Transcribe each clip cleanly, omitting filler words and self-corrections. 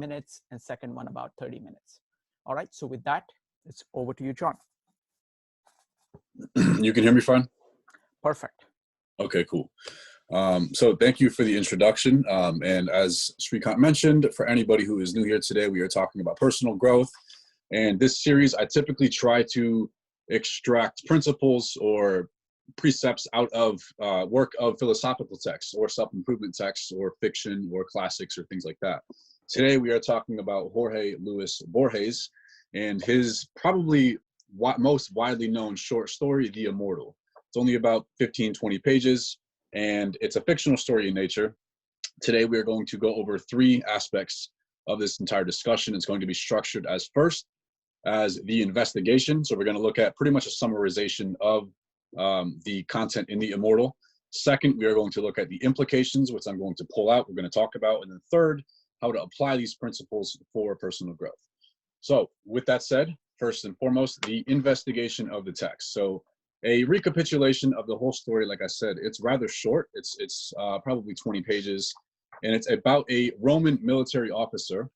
minutes, and second one about 30 minutes. All right, so with that, it's over to you, John. You can hear me fine? Perfect. Okay, cool. So thank you for the introduction. And as Srikant mentioned, for anybody who is new here today, we are talking about personal growth. And this series, I typically try to extract principles or precepts out of work of philosophical texts or self-improvement texts or fiction or classics or things like that. Today, we are talking about Jorge Luis Borges and his probably most widely known short story, The Immortal. It's only about 15, 20 pages, and it's a fictional story in nature. Today, we are going to go over 3 aspects of this entire discussion. It's going to be structured as first, as the investigation. So we're going to look at pretty much a summarization of the content in The Immortal. Second, we are going to look at the implications, which I'm going to pull out, we're going to talk about. And then third, how to apply these principles for personal growth. So with that said, first and foremost, the investigation of the text. So a recapitulation of the whole story, like I said, it's rather short. It's probably 20 pages, and it's about a Roman military officer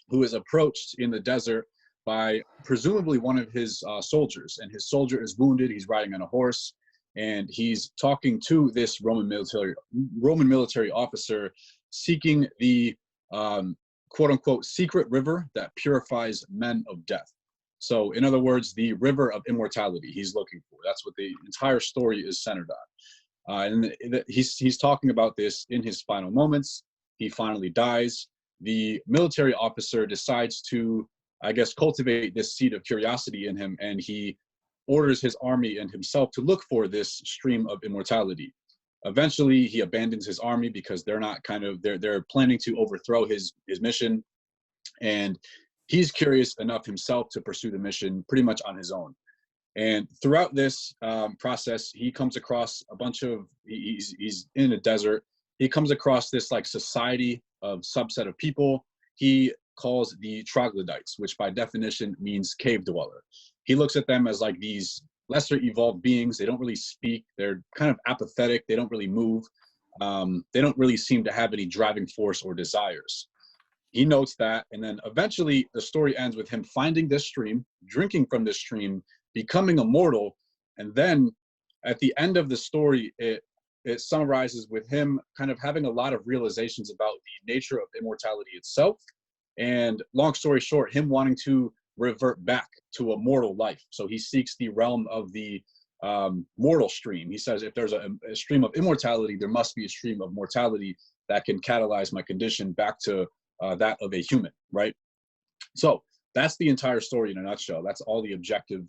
who is approached in the desert by presumably one of his soldiers, and his soldier is wounded. He's riding on a horse, and he's talking to this Roman military officer, seeking the quote unquote secret river that purifies men of death. So in other words, the river of immortality he's looking for. That's what the entire story is centered on. And he's talking about this in his final moments. He finally dies. The military officer decides to, I guess, cultivate this seed of curiosity in him, and he orders his army and himself to look for this stream of immortality. Eventually, he abandons his army because they're planning to overthrow his mission, and he's curious enough himself to pursue the mission pretty much on his own. And throughout this process, he comes across a bunch of, he's in a desert. He comes across this like society of subset of people he calls the troglodytes, which by definition means cave dweller. He looks at them as like these lesser evolved beings. They don't really speak. They're kind of apathetic. They don't really move. They don't really seem to have any driving force or desires. He notes that, and then eventually the story ends with him finding this stream, drinking from this stream, becoming immortal, and then at the end of the story, it summarizes with him kind of having a lot of realizations about the nature of immortality itself, and long story short, him wanting to revert back to a mortal life. So he seeks the realm of the mortal stream. He says, if there's a stream of immortality, there must be a stream of mortality that can catalyze my condition back to that of a human, right? So that's the entire story in a nutshell. That's all the objective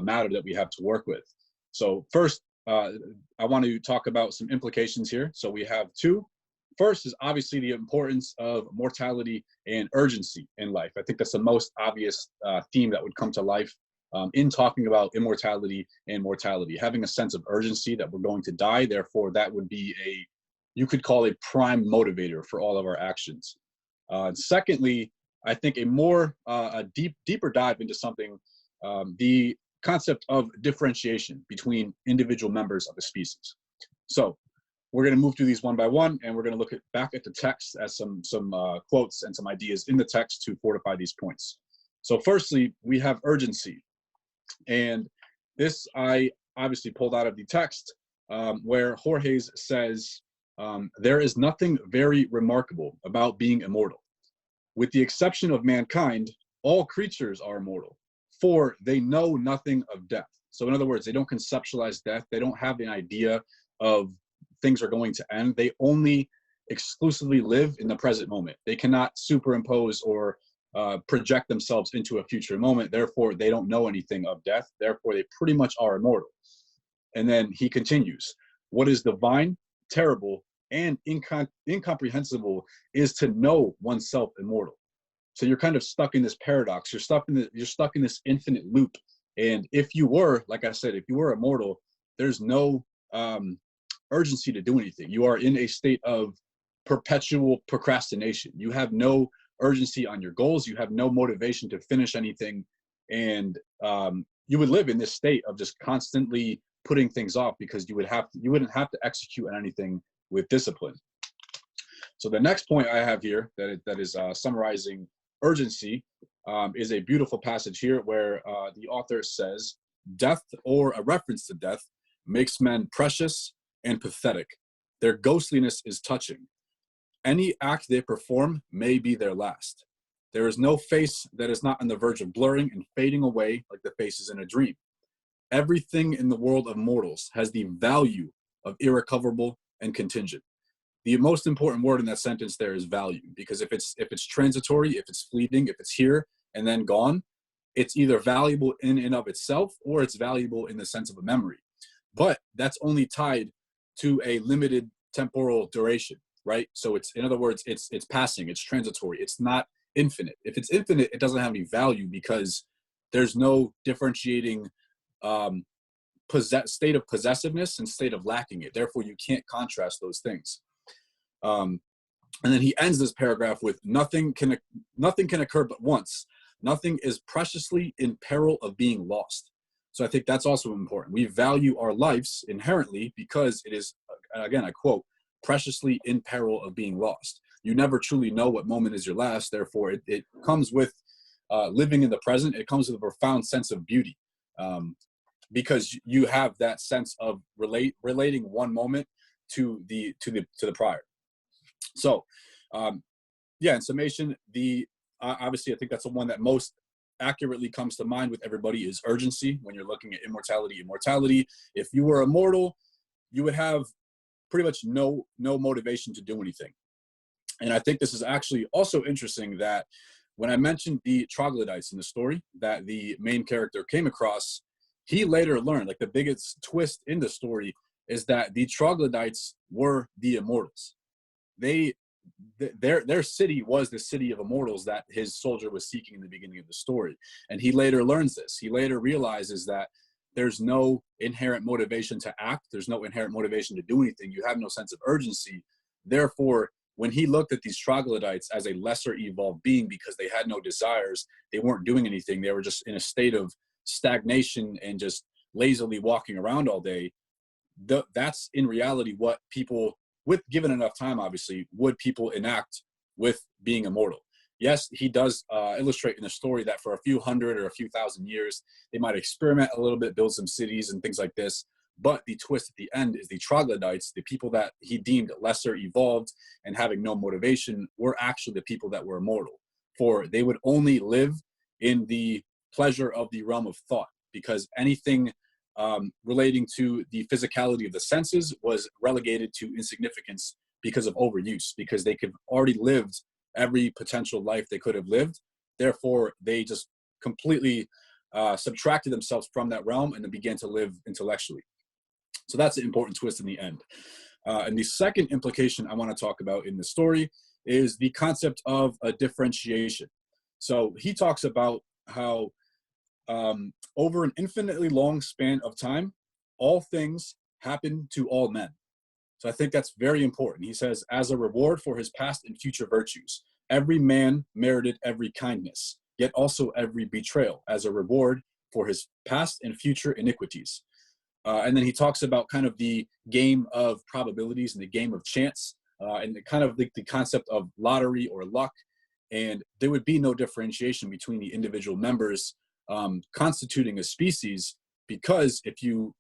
matter that we have to work with. So first, I want to talk about some implications here. So we have 2. First is obviously the importance of mortality and urgency in life. I think that's the most obvious theme that would come to life in talking about immortality and mortality. Having a sense of urgency that we're going to die, therefore that would be you could call a prime motivator for all of our actions. Secondly, I think a deeper dive into something, the concept of differentiation between individual members of a species. So we're going to move through these one by one, and we're going to look back at the text as some quotes and some ideas in the text to fortify these points. So firstly, we have urgency. And this I obviously pulled out of the text where Jorge says, there is nothing very remarkable about being immortal. With the exception of mankind, all creatures are immortal, for they know nothing of death. So in other words, they don't conceptualize death. They don't have an idea of things are going to end. They only exclusively live in the present moment. They cannot superimpose or project themselves into a future moment. Therefore, they don't know anything of death. Therefore, they pretty much are immortal. And then he continues, what is divine, terrible, and incomprehensible is to know oneself immortal. So you're kind of stuck in this paradox. You're stuck in this infinite loop. And if you were, like I said, if you were immortal, there's no urgency to do anything. You are in a state of perpetual procrastination. You have no urgency on your goals. You have no motivation to finish anything. And you would live in this state of just constantly putting things off because you wouldn't have to execute on anything with discipline. So the next point I have here that is summarizing urgency is a beautiful passage here where the author says, "Death, or a reference to death, makes men precious and pathetic. Their ghostliness is touching. Any act they perform may be their last. There is no face that is not on the verge of blurring and fading away like the faces in a dream. Everything in the world of mortals has the value of irrecoverable and contingent." The most important word in that sentence there is value, because if it's transitory, if it's fleeting, if it's here and then gone, it's either valuable in and of itself, or it's valuable in the sense of a memory. But that's only tied to a limited temporal duration, right? So it's, in other words, it's passing, it's transitory, it's not infinite. If it's infinite, it doesn't have any value because there's no differentiating state of possessiveness and state of lacking it. Therefore, you can't contrast those things. And then he ends this paragraph with, nothing can occur but once. Nothing is preciously in peril of being lost. So I think that's also important. We value our lives inherently because it is, again, I quote, preciously in peril of being lost. You never truly know what moment is your last. Therefore, it comes with living in the present. It comes with a profound sense of beauty, because you have that sense of relating one moment to the prior. So, yeah, in summation, obviously I think that's the one that most accurately comes to mind with everybody is urgency. When you're looking at immortality, if you were immortal, you would have pretty much no motivation to do anything. And I think this is actually also interesting that when I mentioned the troglodytes in the story that the main character came across, he later learned, like, the biggest twist in the story is that the troglodytes were the immortals. Their city was the city of immortals that his soldier was seeking in the beginning of the story. And he later learns this. He later realizes that there's no inherent motivation to act. There's no inherent motivation to do anything. You have no sense of urgency. Therefore, when he looked at these troglodytes as a lesser evolved being because they had no desires, they weren't doing anything, they were just in a state of stagnation and just lazily walking around all day, that's in reality what people, with given enough time, obviously, would people enact with being immortal. Yes, he does illustrate in the story that for a few hundred or a few thousand years, they might experiment a little bit, build some cities and things like this. But the twist at the end is the troglodytes, the people that he deemed lesser evolved and having no motivation, were actually the people that were immortal. For they would only live in the pleasure of the realm of thought, because anything relating to the physicality of the senses was relegated to insignificance because of overuse, because they could already lived every potential life they could have lived. Therefore, they just completely subtracted themselves from that realm and then began to live intellectually. So that's an important twist in the end. And the second implication I want to talk about in the story is the concept of a differentiation. So he talks about how over an infinitely long span of time, all things happen to all men. So I think that's very important. He says, as a reward for his past and future virtues, every man merited every kindness, yet also every betrayal as a reward for his past and future iniquities. And then he talks about kind of the game of probabilities and the game of chance, and kind of the concept of lottery or luck. And there would be no differentiation between the individual members constituting a species, because if you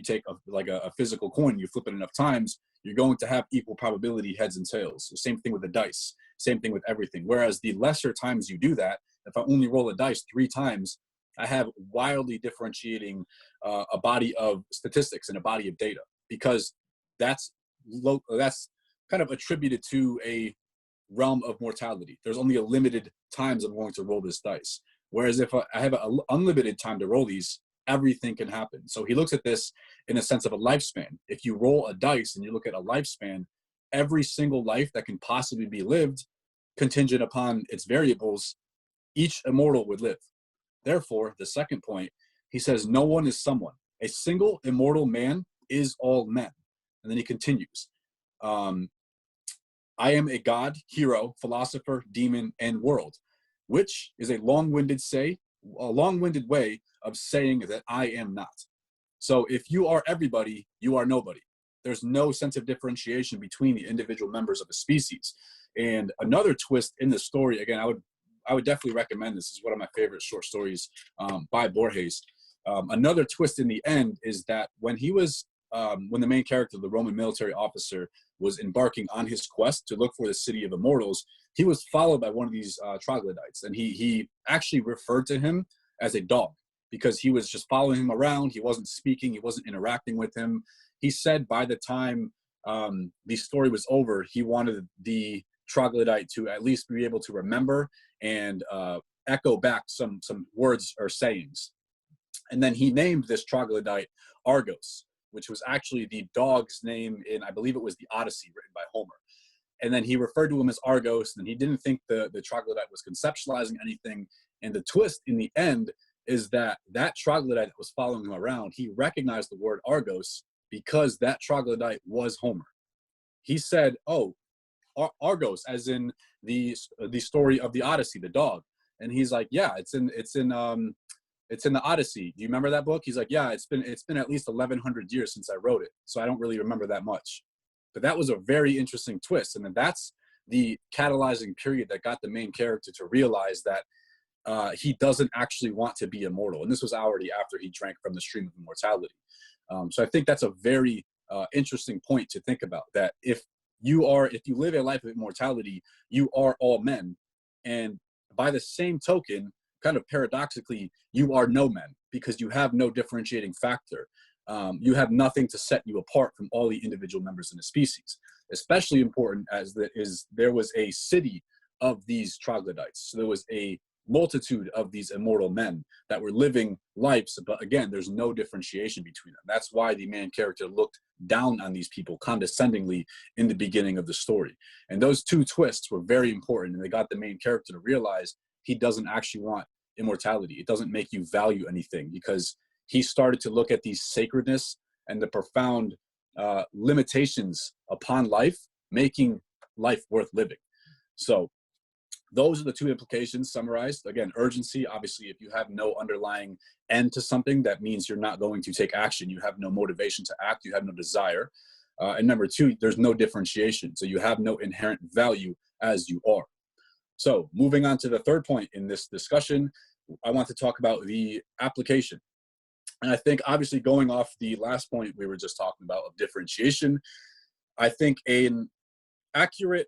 take a physical coin, you flip it enough times, you're going to have equal probability heads and tails. The same thing with the dice, same thing with everything. Whereas the lesser times you do that, if I only roll a dice 3 times, I have wildly differentiating a body of statistics and a body of data, because that's kind of attributed to a realm of mortality. There's only a limited times I'm going to roll this dice. Whereas if I have an unlimited time to roll these, everything can happen. So he looks at this in a sense of a lifespan. If you roll a dice and you look at a lifespan, every single life that can possibly be lived, contingent upon its variables, each immortal would live. Therefore, the second point, he says, no one is someone. A single immortal man is all men. And then he continues, I am a god, hero, philosopher, demon, and world, which is a long-winded way of saying that I am not. So if you are everybody, you are nobody. there's no sense of differentiation between the individual members of a species. And another twist in the story, again, I would definitely recommend this. It's one of my favorite short stories by Borges. Another twist in the end is that when the main character, the Roman military officer, was embarking on his quest to look for the city of immortals, he was followed by one of these troglodytes, and he actually referred to him as a dog because he was just following him around. He wasn't speaking, he wasn't interacting with him. He said by the time the story was over, he wanted the troglodyte to at least be able to remember and echo back some words or sayings. And then he named this troglodyte Argos, which was actually the dog's name in, I believe it was the Odyssey written by Homer. And then he referred to him as Argos, and he didn't think the troglodyte was conceptualizing anything. And the twist in the end is that troglodyte that was following him around, he recognized the word Argos because that troglodyte was Homer. He said, oh, Argos, as in the story of the Odyssey, the dog. And he's like, yeah, it's in the Odyssey. Do you remember that book? He's like, yeah, it's been at least 1,100 years since I wrote it, so I don't really remember that much. But that was a very interesting twist, and then that's the catalyzing period that got the main character to realize that he doesn't actually want to be immortal. And this was already after he drank from the stream of immortality. So I think that's a very interesting point to think about, that if you live a life of immortality, you are all men. And by the same token, kind of paradoxically, you are no men because you have no differentiating factor. You have nothing to set you apart from all the individual members in the species. Especially important as there was a city of these troglodytes. So there was a multitude of these immortal men that were living lives, but again, there's no differentiation between them. That's why the main character looked down on these people condescendingly in the beginning of the story. And those two twists were very important, and they got the main character to realize he doesn't actually want immortality. It doesn't make you value anything, because he started to look at the sacredness and the profound limitations upon life, making life worth living. So those are the two implications summarized. Again, urgency, obviously, if you have no underlying end to something, that means you're not going to take action. You have no motivation to act. You have no desire. And number two, there's no differentiation. So you have no inherent value as you are. So moving on to the third point in this discussion, I want to talk about the application. And I think obviously going off the last point we were just talking about of differentiation, I think an accurate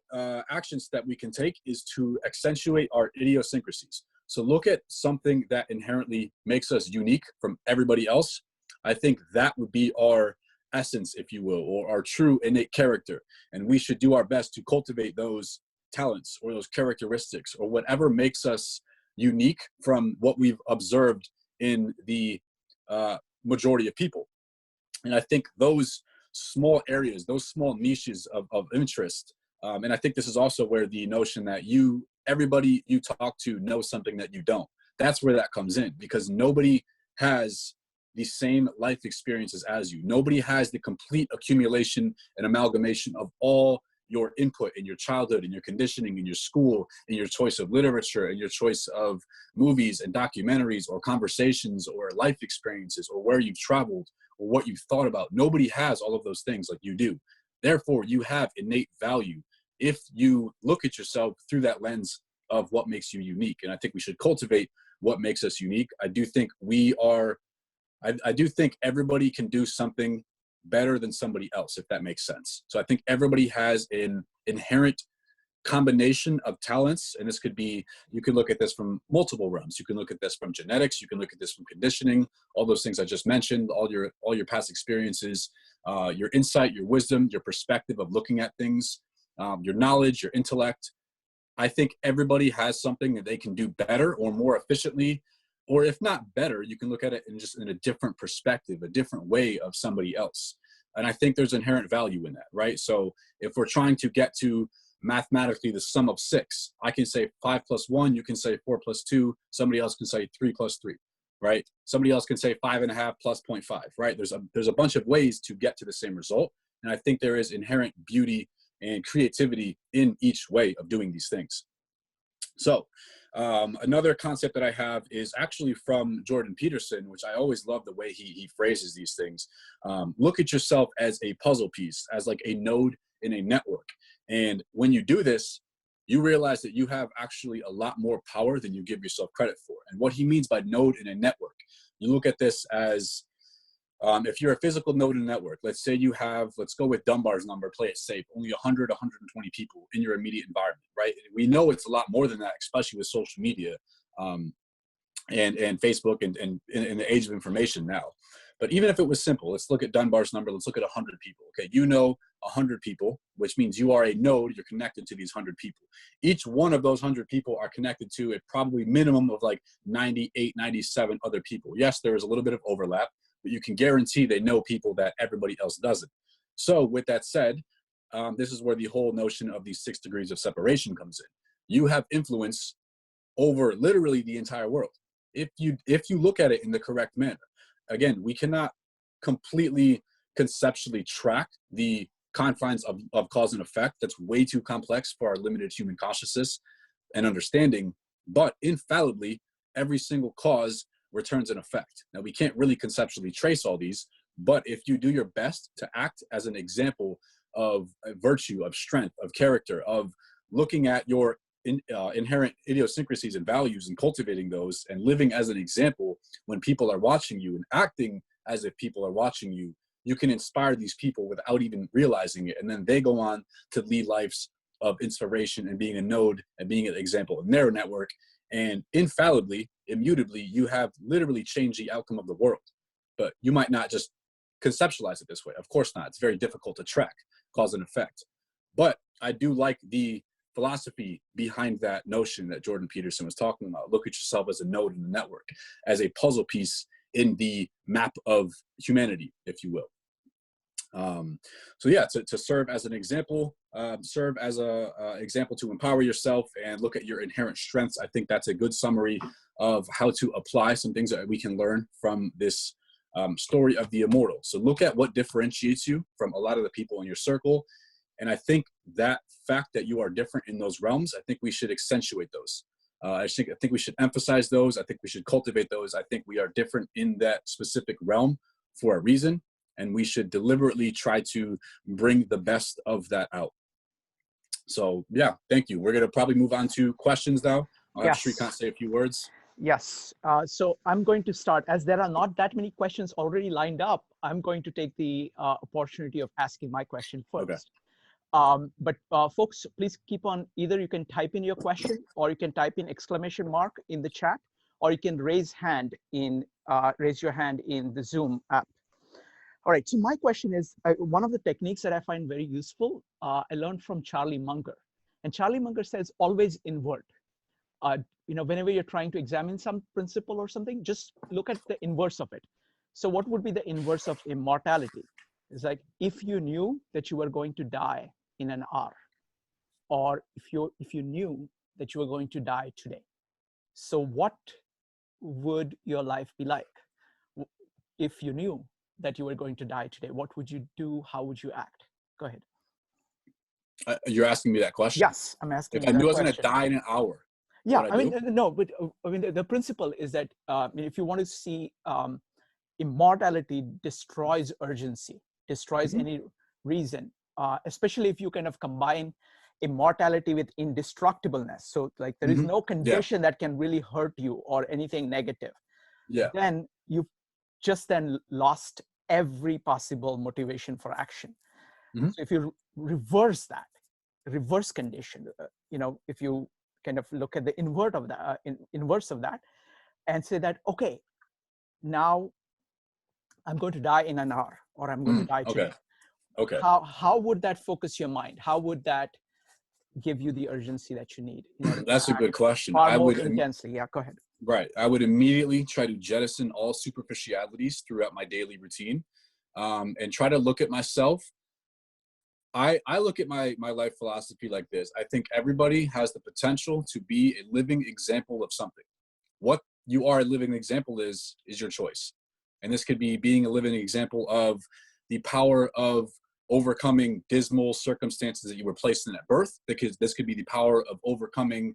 action step we can take is to accentuate our idiosyncrasies. So look at something that inherently makes us unique from everybody else. I think that would be our essence, if you will, or our true innate character. And we should do our best to cultivate those talents or those characteristics or whatever makes us unique from what we've observed in the majority of people. And I think those small areas, those small niches of interest, and I think this is also where the notion that everybody you talk to knows something that you don't, that's where that comes in, because nobody has the same life experiences as you. Nobody has the complete accumulation and amalgamation of all your input in your childhood, in your conditioning, in your school, in your choice of literature, in your choice of movies and documentaries or conversations or life experiences or where you've traveled or what you've thought about. Nobody has all of those things like you do. Therefore, you have innate value if you look at yourself through that lens of what makes you unique. And I think we should cultivate what makes us unique. I do think I do think everybody can do something better than somebody else, if that makes sense. So I think everybody has an inherent combination of talents, and this could be, you can look at this from multiple realms. You can look at this from genetics, you can look at this from conditioning, all those things I just mentioned, all your past experiences, your insight, your wisdom, your perspective of looking at things, your knowledge, your intellect. I think everybody has something that they can do better or more efficiently, or if not better, you can look at it in a different perspective, a different way of somebody else. And I think there's inherent value in that, right? So if we're trying to get to mathematically the sum of 6, I can say 5 plus 1, you can say 4 plus 2, somebody else can say 3 plus 3, right? Somebody else can say 5.5 plus 0.5, right? There's a bunch of ways to get to the same result. And I think there is inherent beauty and creativity in each way of doing these things. So Another concept that I have is actually from Jordan Peterson, which I always love the way he phrases these things. Look at yourself as a puzzle piece, as like a node in a network. And when you do this, you realize that you have actually a lot more power than you give yourself credit for. And what he means by node in a network, you look at this as if you're a physical node in a network, let's say you have, let's go with Dunbar's number, play it safe, only 100, 120 people in your immediate environment, right? We know it's a lot more than that, especially with social media and Facebook and in the age of information now. But even if it was simple, let's look at Dunbar's number, let's look at 100 people. Okay, you know 100 people, which means you are a node, you're connected to these 100 people. Each one of those 100 people are connected to a probably minimum of like 98, 97 other people. Yes, there is a little bit of overlap, but you can guarantee they know people that everybody else doesn't. So with that said, this is where the whole notion of these 6 degrees of separation comes in. You have influence over literally the entire world. If you look at it in the correct manner. Again, we cannot completely conceptually track the confines of cause and effect. That's way too complex for our limited human consciousness and understanding. But infallibly, every single cause returns an effect. Now, we can't really conceptually trace all these, but if you do your best to act as an example of virtue, of strength, of character, of looking at your inherent idiosyncrasies and values and cultivating those and living as an example when people are watching you and acting as if people are watching you, you can inspire these people without even realizing it. And then they go on to lead lives of inspiration and being a node and being an example in their network. And infallibly, immutably, you have literally changed the outcome of the world. But you might not just conceptualize it this way. Of course not. It's very difficult to track cause and effect. But I do like the philosophy behind that notion that Jordan Peterson was talking about. Look at yourself as a node in the network, as a puzzle piece in the map of humanity, if you will. So yeah, to serve as an example, serve as a example to empower yourself and look at your inherent strengths. I think that's a good summary of how to apply some things that we can learn from this story of the immortal. So look at what differentiates you from a lot of the people in your circle. And I think that fact that you are different in those realms, I think we should accentuate those. I think we should emphasize those. I think we should cultivate those. I think we are different in that specific realm for a reason. And we should deliberately try to bring the best of that out. So yeah, thank you. We're going to probably move on to questions now. I'll have Shrikant say a few words. Yes. So I'm going to start. As there are not that many questions already lined up, I'm going to take the opportunity of asking my question first. Okay. But folks, please keep on, either you can type in your question or you can type in exclamation mark in the chat, or you can raise your hand in the Zoom app. All right, so my question is, one of the techniques that I find very useful, I learned from Charlie Munger. And Charlie Munger says, always invert. Whenever you're trying to examine some principle or something, just look at the inverse of it. So what would be the inverse of immortality? It's like, if you knew that you were going to die in an hour, or if you knew that you were going to die today, so what would your life be like? If you knew that you were going to die today, what would you do? How would you act? Go ahead. You're asking me that question? Yes, I'm asking. If I knew I was going to die in an hour. Yeah, I mean, no, but I mean, the principle is that if you want to see immortality destroys urgency, destroys any reason, especially if you kind of combine immortality with indestructibleness. So like there is no condition that can really hurt you or anything negative. Yeah. Then you've just then lost every possible motivation for action. So if you reverse that, reverse condition, if you kind of look at the inverse of that and say that, okay, now I'm going to die in an hour, or I'm going to die today. Okay. How would that focus your mind? How would that give you the urgency that you need? That's a good question. I would intensely. Yeah, go ahead. Right. I would immediately try to jettison all superficialities throughout my daily routine, and try to look at myself. I look at my life philosophy like this. I think everybody has the potential to be a living example of something. What you are a living example is your choice. And this could be being a living example of the power of overcoming dismal circumstances that you were placed in at birth. Because this could be the power of overcoming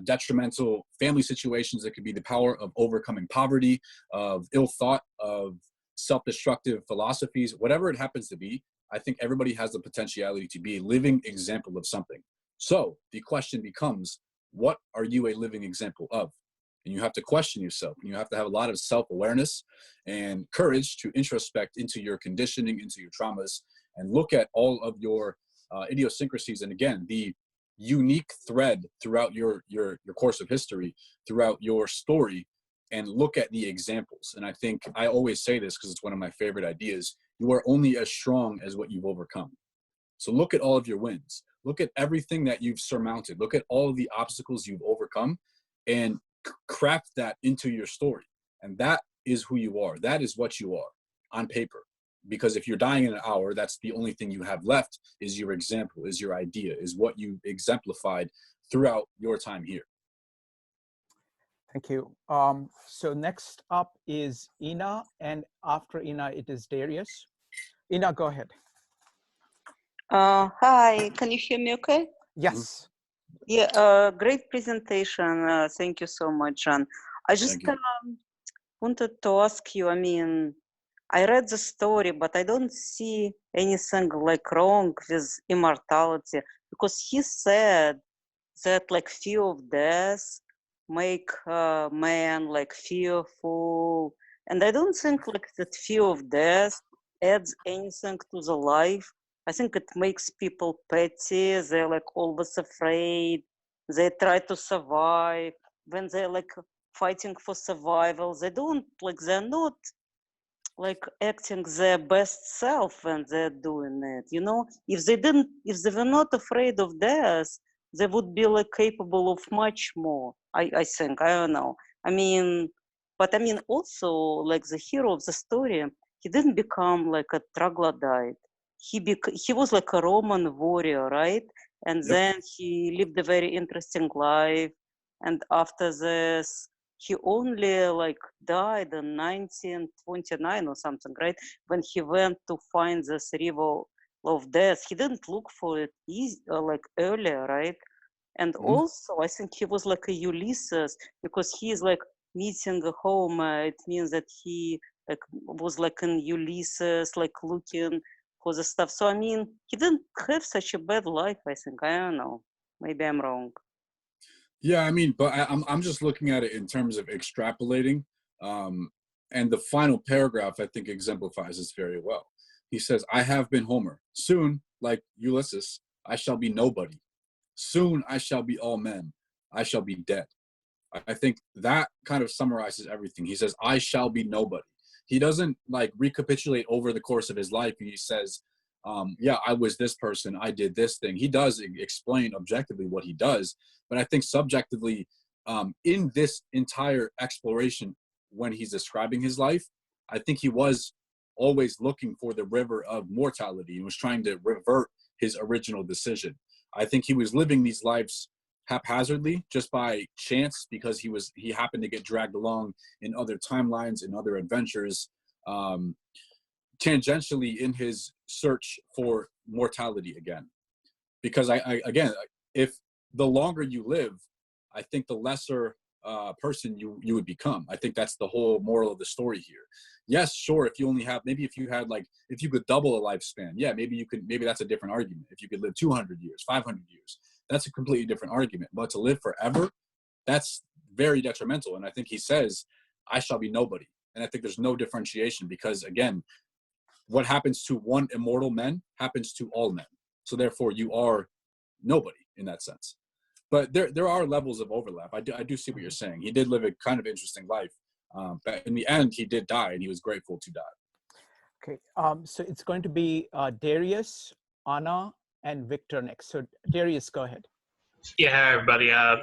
detrimental family situations. It could be the power of overcoming poverty, of ill thought, of self-destructive philosophies, whatever it happens to be. I think everybody has the potentiality to be a living example of something. So the question becomes, what are you a living example of? And you have to question yourself. You have to have a lot of self-awareness and courage to introspect into your conditioning, into your traumas, and look at all of your idiosyncrasies. And again, the unique thread throughout your course of history, throughout your story, and look at the examples. And I think I always say this because it's one of my favorite ideas. You are only as strong as what you've overcome. So look at all of your wins. Look at everything that you've surmounted. Look at all of the obstacles you've overcome and craft that into your story. And that is who you are. That is what you are on paper. Because if you're dying in an hour, that's the only thing you have left is your example, is your idea, is what you exemplified throughout your time here. Thank you. So next up is Ina, and after Ina, it is Darius. Ina, go ahead. Hi, can you hear me okay? Yes. Yeah, great presentation. Thank you so much, John. I just wanted to ask you, I mean, I read the story, but I don't see anything like wrong with immortality, because he said that like fear of death make man like fearful, and I don't think like that fear of death adds anything to the life. I think it makes people petty. They're like always afraid. They try to survive. When they're like fighting for survival, they don't like, they're not like acting their best self when they're doing it. You know, if they were not afraid of death, they would be like capable of much more. I think, I don't know. I mean, but I mean also like the hero of the story, he didn't become like a troglodyte. He was like a Roman warrior, right? And then he lived a very interesting life. And after this, he only like died in 1929 or something, right? When he went to find this river of death, he didn't look for it like earlier, right? And also, I think he was like a Ulysses, because he is like meeting a home. It means that he like was like in Ulysses, like looking for the stuff. So I mean, he didn't have such a bad life. I think, I don't know. Maybe I'm wrong. Yeah, I mean, but I'm just looking at it in terms of extrapolating. And the final paragraph, I think, exemplifies this very well. He says, I have been Homer. Soon, like Ulysses, I shall be nobody. Soon I shall be all men. I shall be dead. I think that kind of summarizes everything. He says, I shall be nobody. He doesn't like recapitulate over the course of his life. He says, yeah, I was this person. I did this thing. He does explain objectively what he does. But I think subjectively, in this entire exploration, when he's describing his life, I think he was always looking for the river of mortality and was trying to revert his original decision. I think he was living these lives haphazardly, just by chance, because he happened to get dragged along in other timelines, in other adventures, tangentially in his search for mortality again. Because I again, if the longer you live, I think the lesser person you would become. I think that's the whole moral of the story here. Yes, sure, if you only have, maybe if you could double a lifespan, yeah, maybe that's a different argument. If you could live 200 years, 500 years, that's a completely different argument. But to live forever, that's very detrimental. And I think he says, I shall be nobody. And I think there's no differentiation, because again, what happens to one immortal man happens to all men. So therefore you are nobody in that sense. But there are levels of overlap. I do see what you're saying. He did live a kind of interesting life. But in the end, he did die, and he was grateful to die. Okay, so it's going to be Darius, Anna, and Victor next. So Darius, go ahead. Yeah, hi everybody. I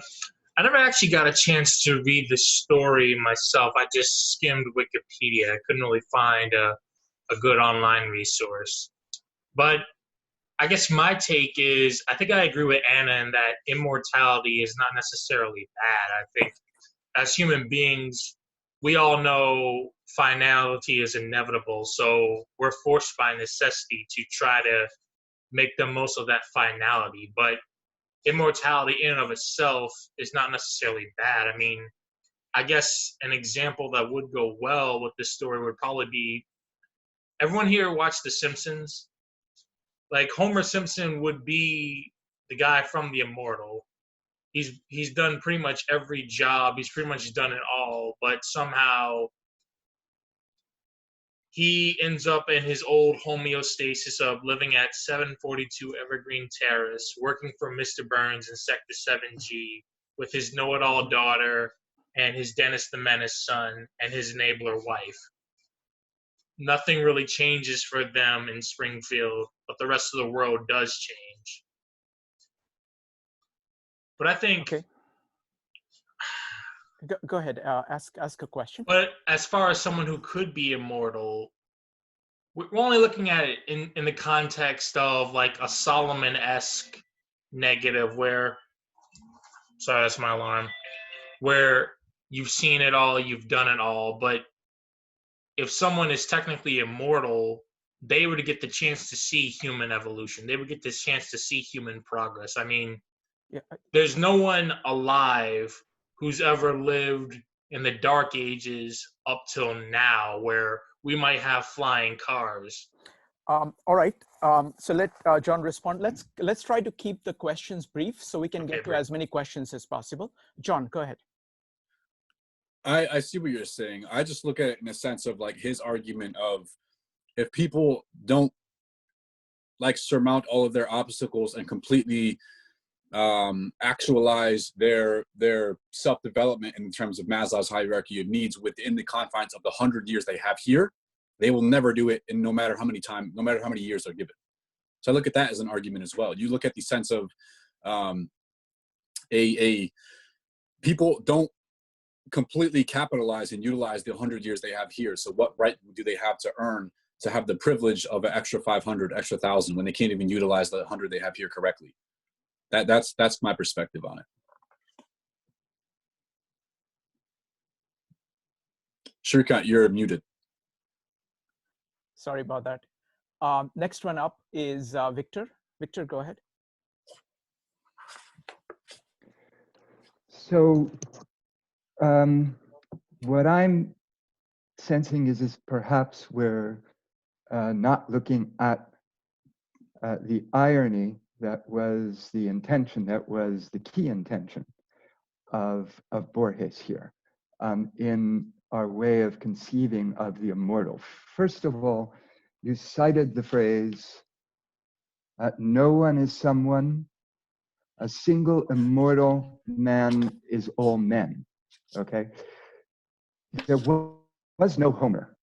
never actually got a chance to read the story myself. I just skimmed Wikipedia. I couldn't really find a good online resource. But I guess my take is, I think I agree with Anna in that immortality is not necessarily bad. I think as human beings, we all know finality is inevitable. So we're forced by necessity to try to make the most of that finality. But immortality in and of itself is not necessarily bad. I mean, I guess an example that would go well with this story would probably be, everyone here watched The Simpsons? Like, Homer Simpson would be the guy from The Immortal. He's done pretty much every job. He's pretty much done it all, but somehow he ends up in his old homeostasis of living at 742 Evergreen Terrace, working for Mr. Burns in Sector 7G with his know-it-all daughter and his Dennis the Menace son and his enabler wife. Nothing really changes for them in Springfield, but the rest of the world does change. But I think... Okay. Go ahead, ask a question. But as far as someone who could be immortal, we're only looking at it in the context of like a Solomon-esque negative where, sorry, that's my alarm, where you've seen it all, you've done it all, but if someone is technically immortal, they would get the chance to see human evolution. They would get the chance to see human progress. I mean, yeah, there's no one alive who's ever lived in the Dark Ages up till now where we might have flying cars. All right. So let John respond. Let's try to keep the questions brief so we can get to as many questions as possible. John, go ahead. I see what you're saying. I just look at it in a sense of like his argument of, if people don't like surmount all of their obstacles and completely actualize their self-development in terms of Maslow's hierarchy of needs within the confines of the 100 years they have here, they will never do it, and no matter how many years they're given. So I look at that as an argument as well. You look at the sense of people don't completely capitalize and utilize the 100 years they have here. So what right do they have to earn to have the privilege of an extra 500, extra 1,000 when they can't even utilize the 100 they have here correctly? That's my perspective on it. Shrikant, you're muted. Sorry about that. Next one up is Victor. Victor, go ahead. So what I'm sensing is perhaps we're not looking at the irony that was the intention, that was the key intention of Borges here in our way of conceiving of the immortal. First of all, you cited the phrase, no one is someone, a single immortal man is all men, okay? There was no Homer.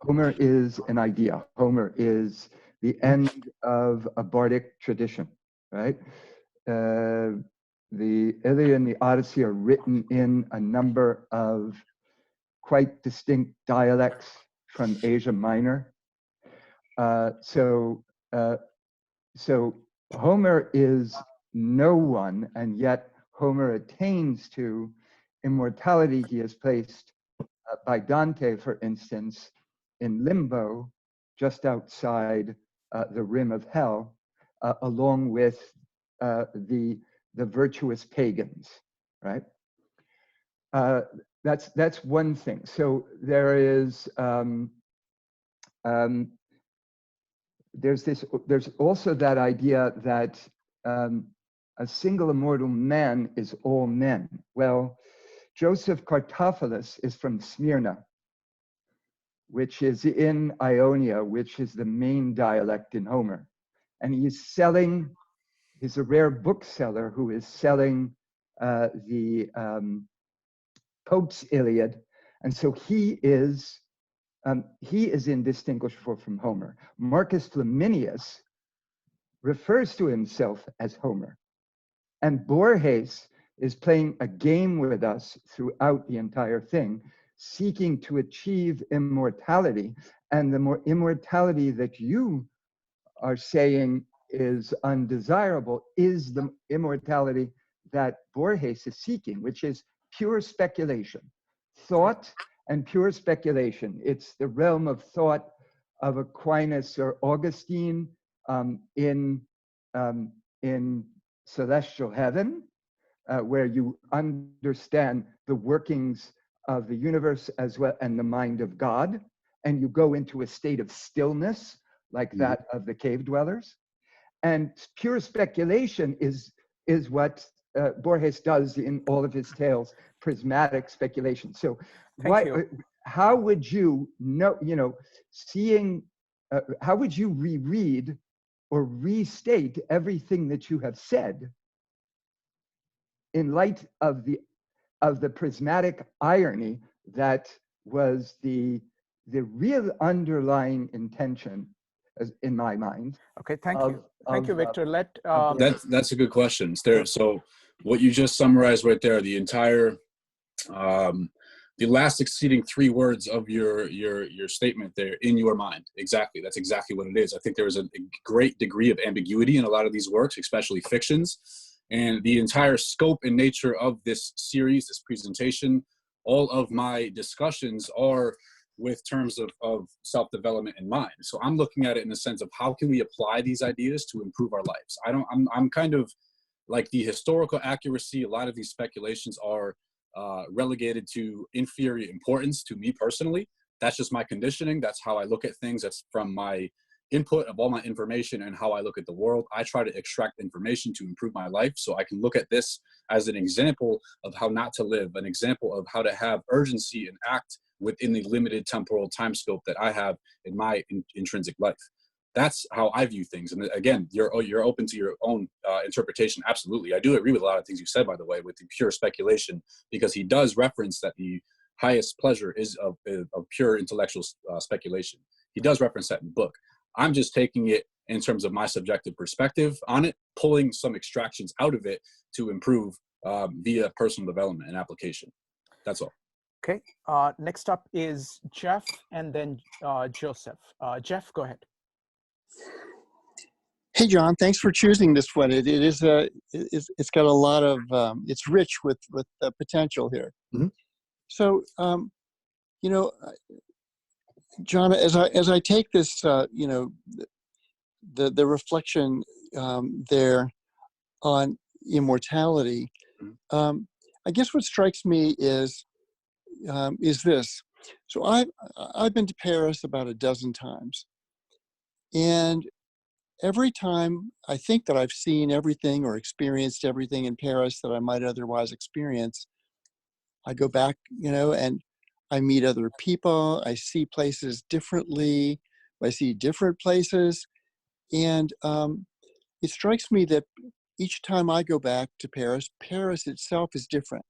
Homer is an idea. Homer is the end of a bardic tradition, right? The Iliad and the Odyssey are written in a number of quite distinct dialects from Asia Minor. So Homer is no one, and yet Homer attains to immortality. He is placed by Dante, for instance, in limbo, just outside the rim of hell, along with the virtuous pagans, right? That's one thing. So there is there's also that idea that a single immortal man is all men. Well, Joseph Kartophilus is from Smyrna, which is in Ionia, which is the main dialect in Homer. And he's a rare bookseller who is selling the Pope's Iliad. And so he is indistinguishable from Homer. Marcus Flaminius refers to himself as Homer. And Borges is playing a game with us throughout the entire thing, seeking to achieve immortality. And the more immortality that you are saying is undesirable is the immortality that Borges is seeking, which is pure speculation. Thought and pure speculation. It's the realm of thought of Aquinas or Augustine in celestial heaven, where you understand the workings of the universe as well and the mind of God, and you go into a state of stillness like that of the cave dwellers. And pure speculation is what Borges does in all of his tales, prismatic speculation. So how would you know, seeing, how would you reread or restate everything that you have said in light of the prismatic irony that was the real underlying intention, as in my mind? Okay, thank you, Victor. That's a good question. So what you just summarized right there, the entire the last exceeding 3 words of your statement there, in your mind. Exactly. That's exactly what it is. I think there is a great degree of ambiguity in a lot of these works, especially fictions. And the entire scope and nature of this series, this presentation, all of my discussions are with terms of self-development in mind. So I'm looking at it in the sense of how can we apply these ideas to improve our lives? I'm kind of like the historical accuracy. A lot of these speculations are relegated to inferior importance to me personally. That's just my conditioning. That's how I look at things. That's from my input of all my information and how I look at the world. I try to extract information to improve my life. So I can look at this as an example of how not to live, an example of how to have urgency and act within the limited temporal time scope that I have in my intrinsic life. That's how I view things. And again, you're open to your own interpretation. Absolutely. I do agree with a lot of things you said, by the way, with the pure speculation, because he does reference that the highest pleasure is of pure intellectual speculation. He does reference that in the book. I'm just taking it in terms of my subjective perspective on it, pulling some extractions out of it to improve via personal development and application. That's all. Okay. Next up is Jeff and then Joseph. Jeff, go ahead. Hey, John, thanks for choosing this one. It's got a lot of, it's rich with potential here. Mm-hmm. So, you know, John, as I take this, you know, the reflection there on immortality, I guess what strikes me is this. So I've been to Paris about a dozen times, and every time I think that I've seen everything or experienced everything in Paris that I might otherwise experience, I go back, you know, and I meet other people. I see places differently. I see different places. And it strikes me that each time I go back to Paris, Paris itself is different.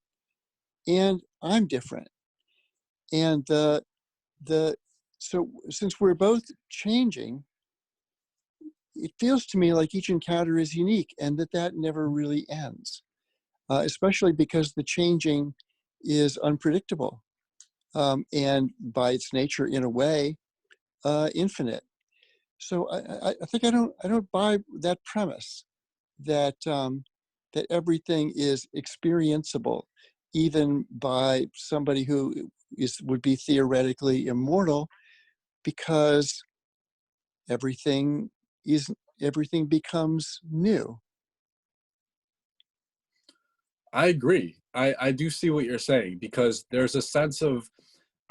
And I'm different. And so since we're both changing, it feels to me like each encounter is unique and that never really ends, especially because the changing is unpredictable and by its nature, in a way, infinite. So I think I don't buy that premise that that everything is experienceable, even by somebody who would be theoretically immortal, because everything becomes new. I agree. I do see what you're saying, because there's a sense of,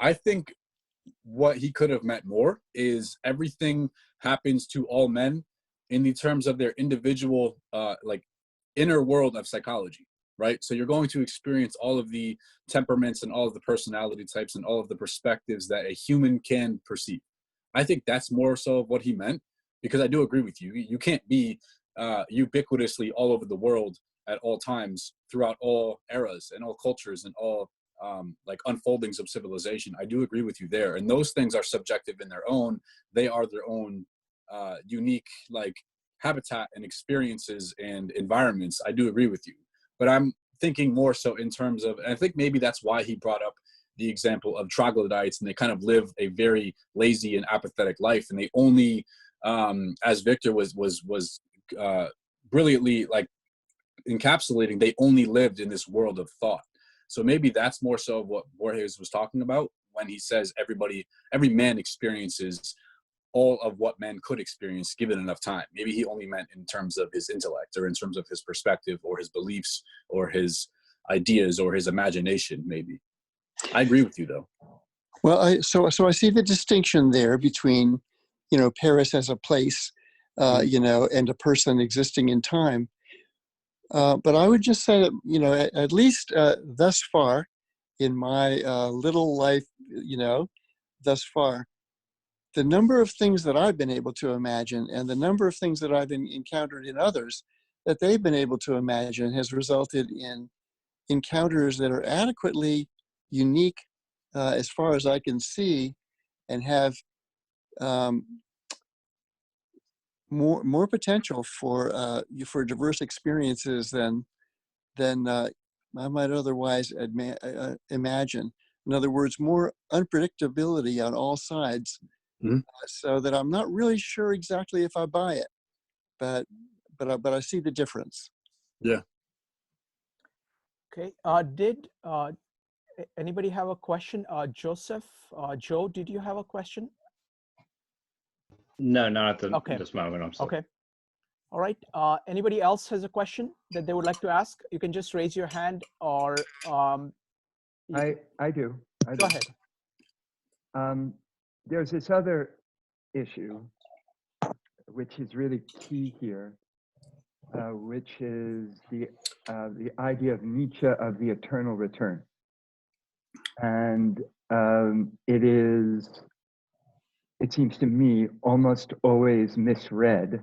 I think what he could have meant more is everything happens to all men in the terms of their individual like inner world of psychology, right? So you're going to experience all of the temperaments and all of the personality types and all of the perspectives that a human can perceive. I think that's more so of what he meant, because I do agree with you. You can't be ubiquitously all over the world at all times, throughout all eras and all cultures and all like unfoldings of civilization. I do agree with you there. And those things are subjective in their own. They are their own unique like habitat and experiences and environments. I do agree with you. But I'm thinking more so in terms of, and I think maybe that's why he brought up the example of troglodytes, and they kind of live a very lazy and apathetic life. And they only, as Victor was brilliantly like encapsulating, they only lived in this world of thought. So maybe that's more so what Borges was talking about when he says every man experiences all of what man could experience given enough time. Maybe he only meant in terms of his intellect or in terms of his perspective or his beliefs or his ideas or his imagination, maybe. I agree with you, though. Well, so I see the distinction there between, Paris as a place, and a person existing in time. But I would just say that, at least thus far in my little life, thus far, the number of things that I've been able to imagine and the number of things that I've encountered in others that they've been able to imagine has resulted in encounters that are adequately unique as far as I can see, and have more potential for diverse experiences than I might otherwise imagine. In other words, more unpredictability on all sides, so that I'm not really sure exactly if I buy it, but I see the difference. Yeah. Okay. Did anybody have a question? Joseph, Joe, did you have a question? No, not at this moment. I'm sorry. Okay. All right. Anybody else has a question that they would like to ask? You can just raise your hand, or I do. Go ahead. There's this other issue, which is really key here, which is the idea of Nietzsche of the eternal return, and it seems to me, almost always misread.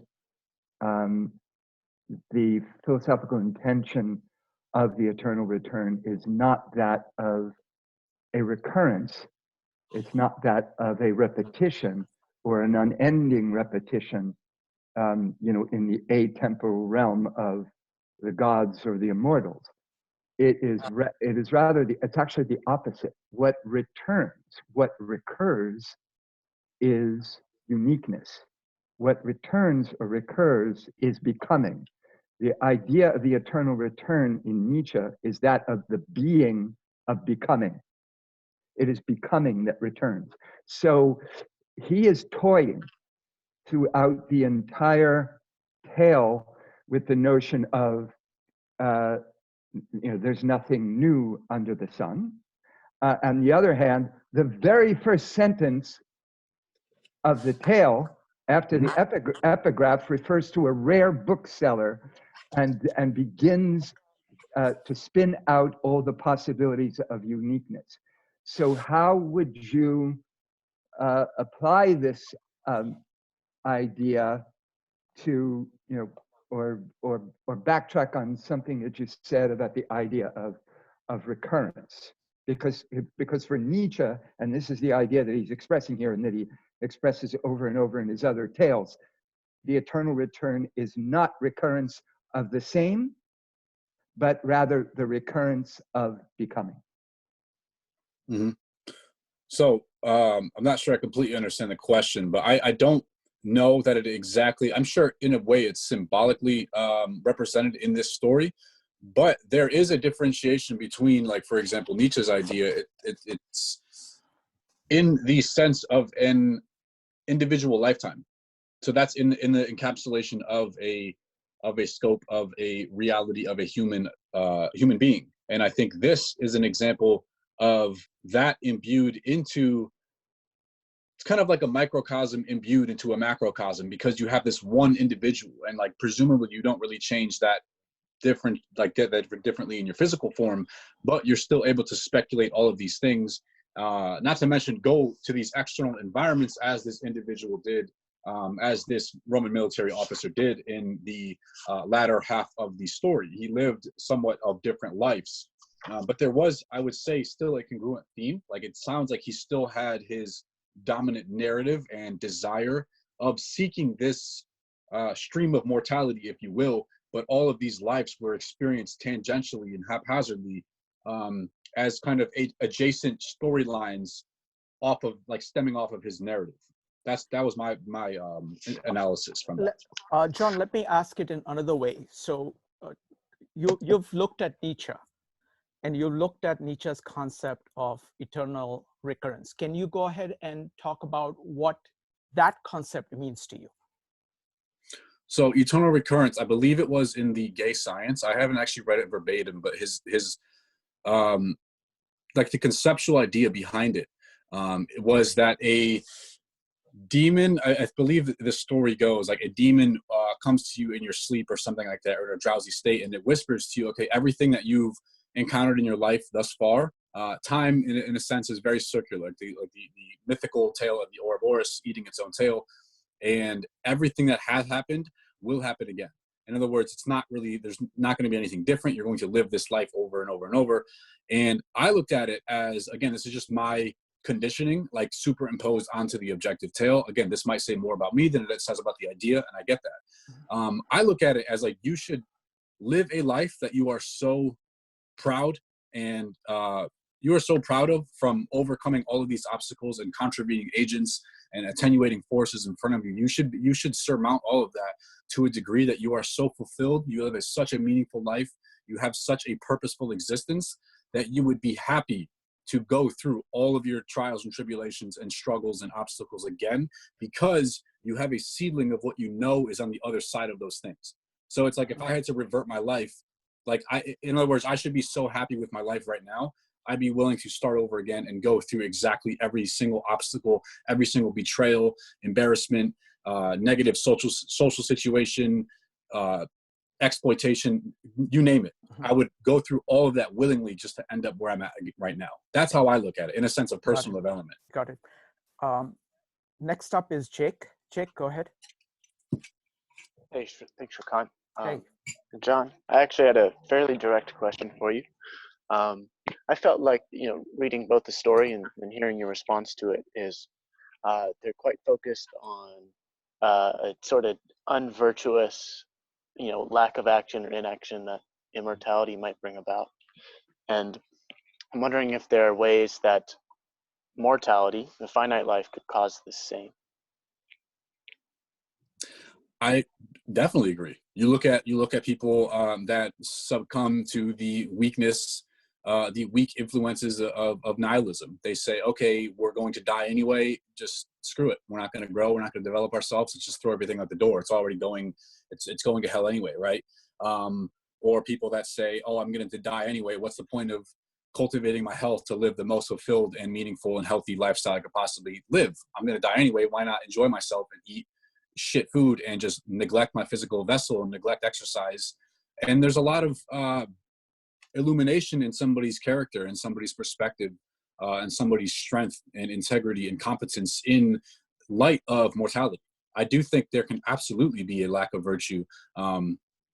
The philosophical intention of the eternal return is not that of a recurrence. It's not that of a repetition or an unending repetition, in the atemporal realm of the gods or the immortals. It is rather it's actually the opposite. What returns, what recurs, is uniqueness. What returns or recurs is becoming. The idea of the eternal return in Nietzsche is that of the being of becoming. It is becoming that returns. So he is toying throughout the entire tale with the notion of, there's nothing new under the sun. On the other hand, the very first sentence of the tale, after the epigraph, refers to a rare bookseller and begins to spin out all the possibilities of uniqueness. So how would you apply this idea to, or backtrack on something that you said about the idea of recurrence? Because for Nietzsche, and this is the idea that he's expressing here and that he expresses over and over in his other tales, the eternal return is not recurrence of the same, but rather the recurrence of becoming. Mm-hmm. So I'm not sure I completely understand the question, but I don't know that it exactly, I'm sure in a way it's symbolically represented in this story, but there is a differentiation between, like, for example, Nietzsche's idea, it's in the sense of an individual lifetime. So that's in the encapsulation of a scope of a reality of a human being. And I think this is an example of that imbued into, it's kind of like a microcosm imbued into a macrocosm, because you have this one individual, and like presumably you don't really change that differently in your physical form, but you're still able to speculate all of these things, not to mention go to these external environments as this individual did, as this Roman military officer did in the latter half of the story. He lived somewhat of different lives, but there was, I would say, still a congruent theme. Like, it sounds like he still had his dominant narrative and desire of seeking this stream of mortality, if you will, but all of these lives were experienced tangentially and haphazardly as kind of adjacent storylines off of, like, stemming off of his narrative. That was my analysis from that. John, let me ask it in another way. So you've looked at Nietzsche, and you looked at Nietzsche's concept of eternal recurrence. Can you go ahead and talk about what that concept means to you. So eternal recurrence, I believe it was in the Gay Science. I haven't actually read it verbatim, but his like the conceptual idea behind it, it was that a demon, I believe the story goes, like a demon comes to you in your sleep or something like that, or in a drowsy state, and it whispers to you, okay, everything that you've encountered in your life thus far, time in a sense is very circular, like the mythical tale of the Ouroboros eating its own tail, and everything that has happened will happen again. In other words, it's not really, there's not going to be anything different. You're going to live this life over and over and over. And I looked at it as, again, this is just my conditioning, like superimposed onto the objective tale. Again, this might say more about me than it says about the idea, and I get that. I look at it as like, you should live a life that you are so proud and you are so proud of, from overcoming all of these obstacles and contravening agents and attenuating forces in front of you. You should surmount all of that to a degree that you are so fulfilled, you live such a meaningful life, you have such a purposeful existence, that you would be happy to go through all of your trials and tribulations and struggles and obstacles again, because you have a seedling of what you know is on the other side of those things. So it's like, if I had to revert my life, like in other words, I should be so happy with my life right now, I'd be willing to start over again and go through exactly every single obstacle, every single betrayal, embarrassment, negative social situation, exploitation, you name it. I would go through all of that willingly just to end up where I'm at right now. That's how I look at it, in a sense of personal development. Got it. Next up is Jake. Jake, go ahead. Hey, thanks, Shrikant. Hey. John, I actually had a fairly direct question for you. I felt like, reading both the story and hearing your response to it is, they're quite focused on a sort of unvirtuous, lack of action or inaction that immortality might bring about. And I'm wondering if there are ways that mortality, the finite life, could cause the same. I definitely agree. You look at people that succumb to the weakness, the weak influences of nihilism. They say, okay, we're going to die anyway, just screw it. We're not going to grow. We're not going to develop ourselves. Let's just throw everything out the door. It's already going, it's going to hell anyway, right? Or people that say, oh, I'm going to die anyway. What's the point of cultivating my health to live the most fulfilled and meaningful and healthy lifestyle I could possibly live? I'm going to die anyway. Why not enjoy myself and eat shit food and just neglect my physical vessel and neglect exercise? And there's a lot of illumination in somebody's character and somebody's perspective and somebody's strength and integrity and competence in light of mortality. I do think there can absolutely be a lack of virtue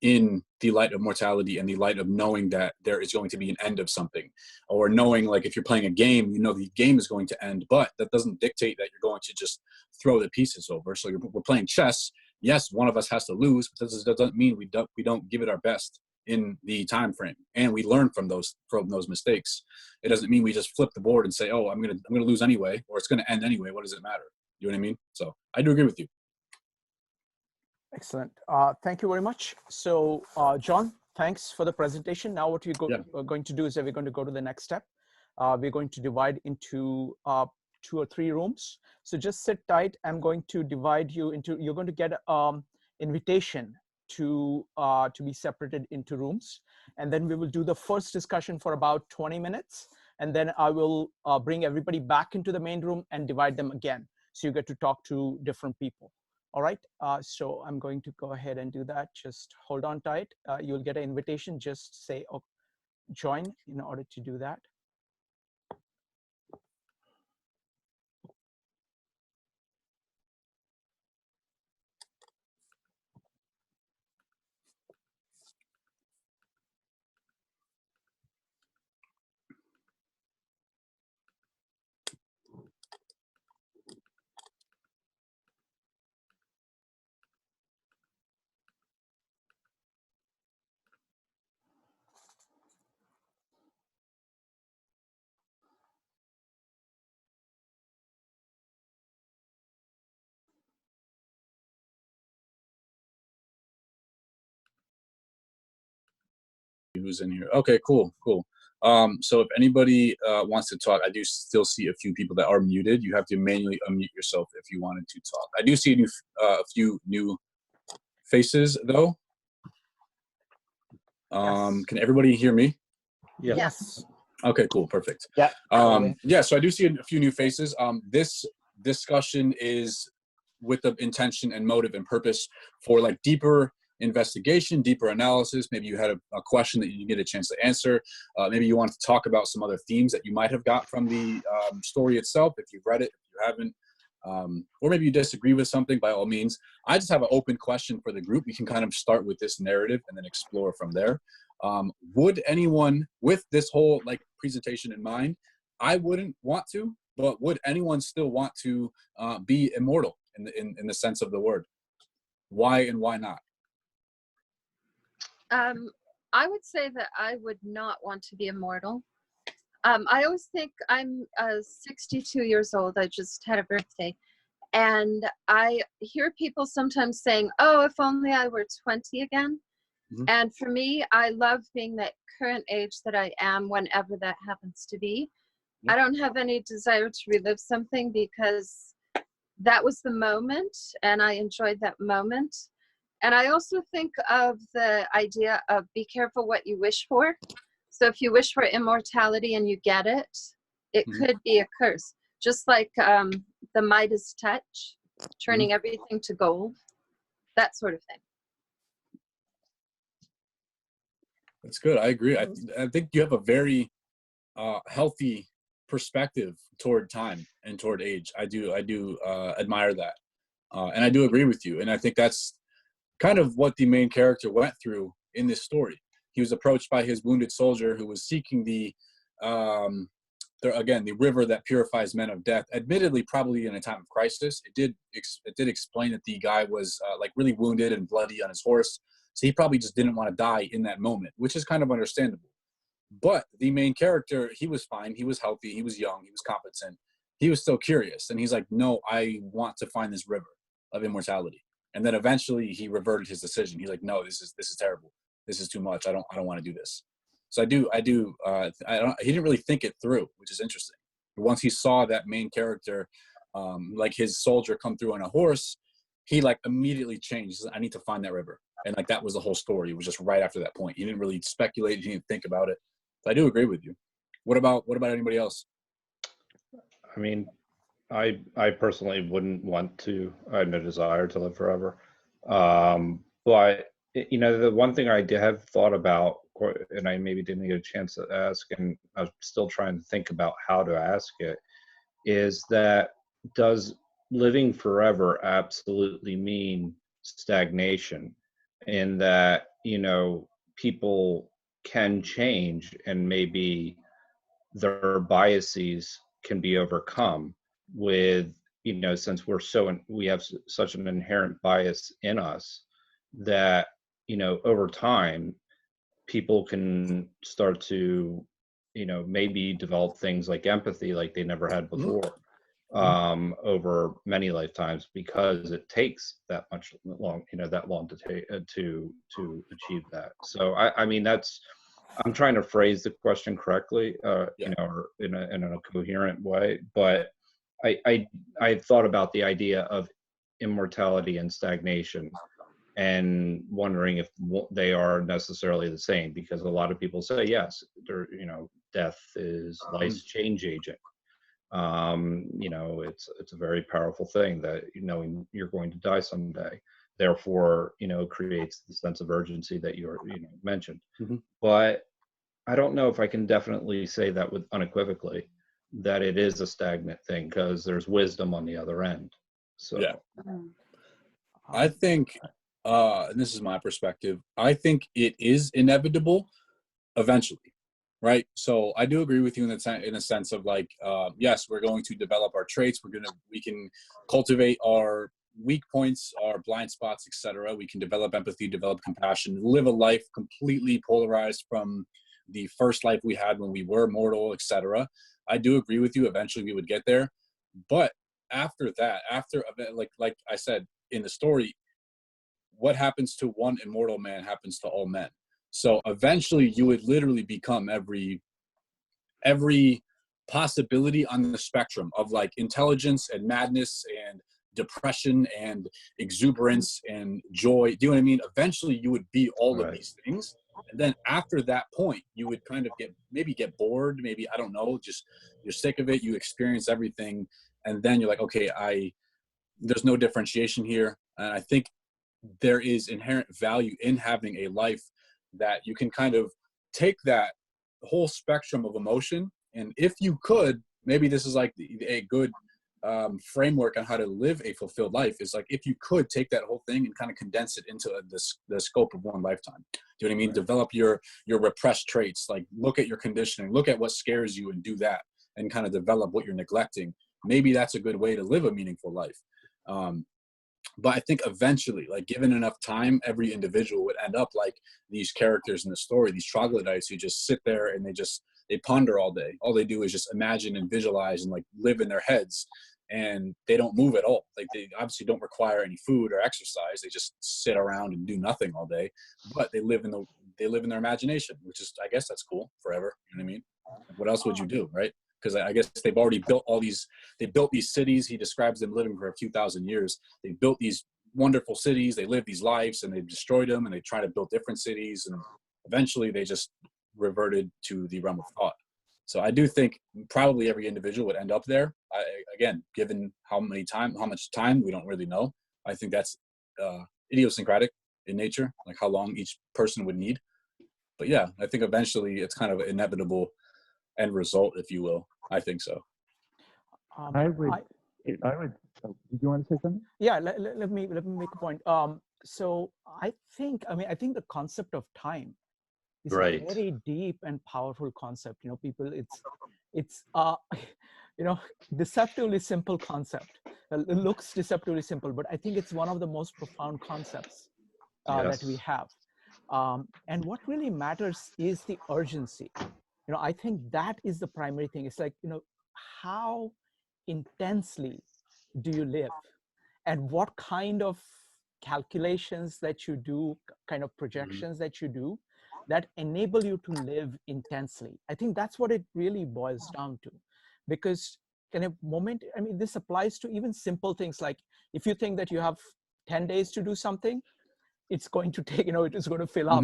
in the light of mortality and the light of knowing that there is going to be an end of something, or knowing, like, if you're playing a game, the game is going to end, but that doesn't dictate that you're going to just throw the pieces over. So we're playing chess. Yes, one of us has to lose, but that doesn't mean we don't give it our best in the time frame, and we learn from those mistakes. It doesn't mean we just flip the board and say, oh, I'm gonna lose anyway, or it's gonna end anyway. What does it matter? You know what I mean? So I do agree with you. Excellent. Thank you very much. So, John, thanks for the presentation. Now what we're going to do is that we're going to go to the next step. We're going to divide into 2 or 3 rooms. So just sit tight. I'm going to divide you into, you're going to get invitation to be separated into rooms. And then we will do the first discussion for about 20 minutes. And then I will bring everybody back into the main room and divide them again. So you get to talk to different people. All right, so I'm going to go ahead and do that. Just hold on tight. You'll get an invitation. Just say, oh, join in order to do that. Who's in here? Okay, cool. So if anybody wants to talk, I do still see a few people that are muted. You have to manually unmute yourself if you wanted to talk. I do see a few new faces though. Can everybody hear me? Yes. Okay, cool, perfect. Yeah. Yeah, so I do see a few new faces. This discussion is with the intention and motive and purpose for like deeper investigation, deeper analysis. Maybe you had a question that you didn't get a chance to answer. Maybe you want to talk about some other themes that you might have got from the story itself, if you've read it, if you haven't. Or maybe you disagree with something, by all means. I just have an open question for the group. We can kind of start with this narrative and then explore from there. Would anyone, with this whole like presentation in mind, I wouldn't want to, but would anyone still want to be immortal in the sense of the word? Why and why not? I would say that I would not want to be immortal. I always think I'm 62 years old. I just had a birthday. And I hear people sometimes saying, oh, if only I were 20 again. Mm-hmm. And for me, I love being that current age that I am whenever that happens to be. Mm-hmm. I don't have any desire to relive something because that was the moment and I enjoyed that moment. And I also think of the idea of be careful what you wish for. So if you wish for immortality and you get it, it mm-hmm. could be a curse. Just like the Midas touch, turning mm-hmm. everything to gold, that sort of thing. That's good. I agree. I think you have a very healthy perspective toward time and toward age. I do admire that. And I do agree with you. And I think that's kind of what the main character went through in this story. He was approached by his wounded soldier who was seeking the river that purifies men of death. Admittedly, probably in a time of crisis. It did explain that the guy was like really wounded and bloody on his horse. So he probably just didn't want to die in that moment, which is kind of understandable. But the main character, he was fine. He was healthy. He was young. He was competent. He was still curious. And he's like, no, I want to find this river of immortality. And then eventually he reverted his decision. He's like, no, this is terrible. This is too much. I don't want to do this. So he didn't really think it through, which is interesting. But once he saw that main character, like his soldier come through on a horse, he like immediately changed. He said, I need to find that river. And like, that was the whole story. It was just right after that point. He didn't really speculate. He didn't think about it. So I do agree with you. What about anybody else? I mean, I personally wouldn't want to. I have no desire to live forever. But you know, the one thing I have thought about, and I maybe didn't get a chance to ask, and I'm still trying to think about how to ask it, is that does living forever absolutely mean stagnation? In that, you know, people can change and maybe their biases can be overcome with, you know, since we have such an inherent bias in us that, you know, over time people can start to, you know, maybe develop things like empathy like they never had before over many lifetimes, because it takes that long to take to achieve that. So I mean, I'm trying to phrase the question correctly, you know, or in a coherent way, but I thought about the idea of immortality and stagnation and wondering if they are necessarily the same, because a lot of people say yes, you know, death is life's change agent. You know, it's a very powerful thing that, you know, you're going to die someday. Therefore, you know, creates the sense of urgency that you mentioned. Mm-hmm. But I don't know if I can definitely say that with unequivocally that it is a stagnant thing, because there's wisdom on the other end. So yeah, I think, and this is my perspective, I think it is inevitable eventually. Right. So I do agree with you in a sense of like, yes, we're going to develop our traits. We can cultivate our weak points, our blind spots, etc. We can develop empathy, develop compassion, live a life completely polarized from the first life we had when we were mortal, etc. I do agree with you. Eventually we would get there. But after that, like I said in the story, what happens to one immortal man happens to all men. So eventually you would literally become every every possibility on the spectrum of like intelligence and madness and depression and exuberance and joy. Do you know what I mean? Eventually you would be all of these things. And then after that point, you would kind of get bored. Maybe, I don't know, just you're sick of it. You experience everything. And then you're like, okay, there's no differentiation here. And I think there is inherent value in having a life that you can kind of take that whole spectrum of emotion. And if you could, maybe this is like a good framework on how to live a fulfilled life, is like, if you could take that whole thing and kind of condense it into the scope of one lifetime. Do you know what I mean? Right. Develop your repressed traits, like look at your conditioning, look at what scares you and do that, and kind of develop what you're neglecting. Maybe that's a good way to live a meaningful life. But I think eventually, like given enough time, every individual would end up like these characters in the story, these troglodytes who just sit there and they ponder all day. All they do is just imagine and visualize and like live in their heads, and they don't move at all. Like they obviously don't require any food or exercise. They just sit around and do nothing all day, but they live in their imagination, which is, I guess that's cool forever. You know what I mean? What else would you do, right? Because I guess they've already built they built these cities. He describes them living for a few thousand years. They built these wonderful cities. They live these lives, and they've destroyed them, and they try to build different cities. And eventually they just reverted to the realm of thought. So I do think probably every individual would end up there. Again, given how much time, we don't really know. I think that's idiosyncratic in nature, like how long each person would need. But yeah, I think eventually it's kind of an inevitable end result, if you will. I think so. I would. Oh, did you want to say something? Yeah, let me make a point. So I think the concept of time is a very deep and powerful concept. You know, people, it's deceptively simple concept. It looks deceptively simple, but I think it's one of the most profound concepts that we have. And what really matters is the urgency. You know, I think that is the primary thing. It's like, you know, how intensely do you live, and what kind of calculations that you do, kind of projections that you do, that enable you to live intensely. I think that's what it really boils down to. Because this applies to even simple things like, if you think that you have 10 days to do something, it's going to take, it is going to fill up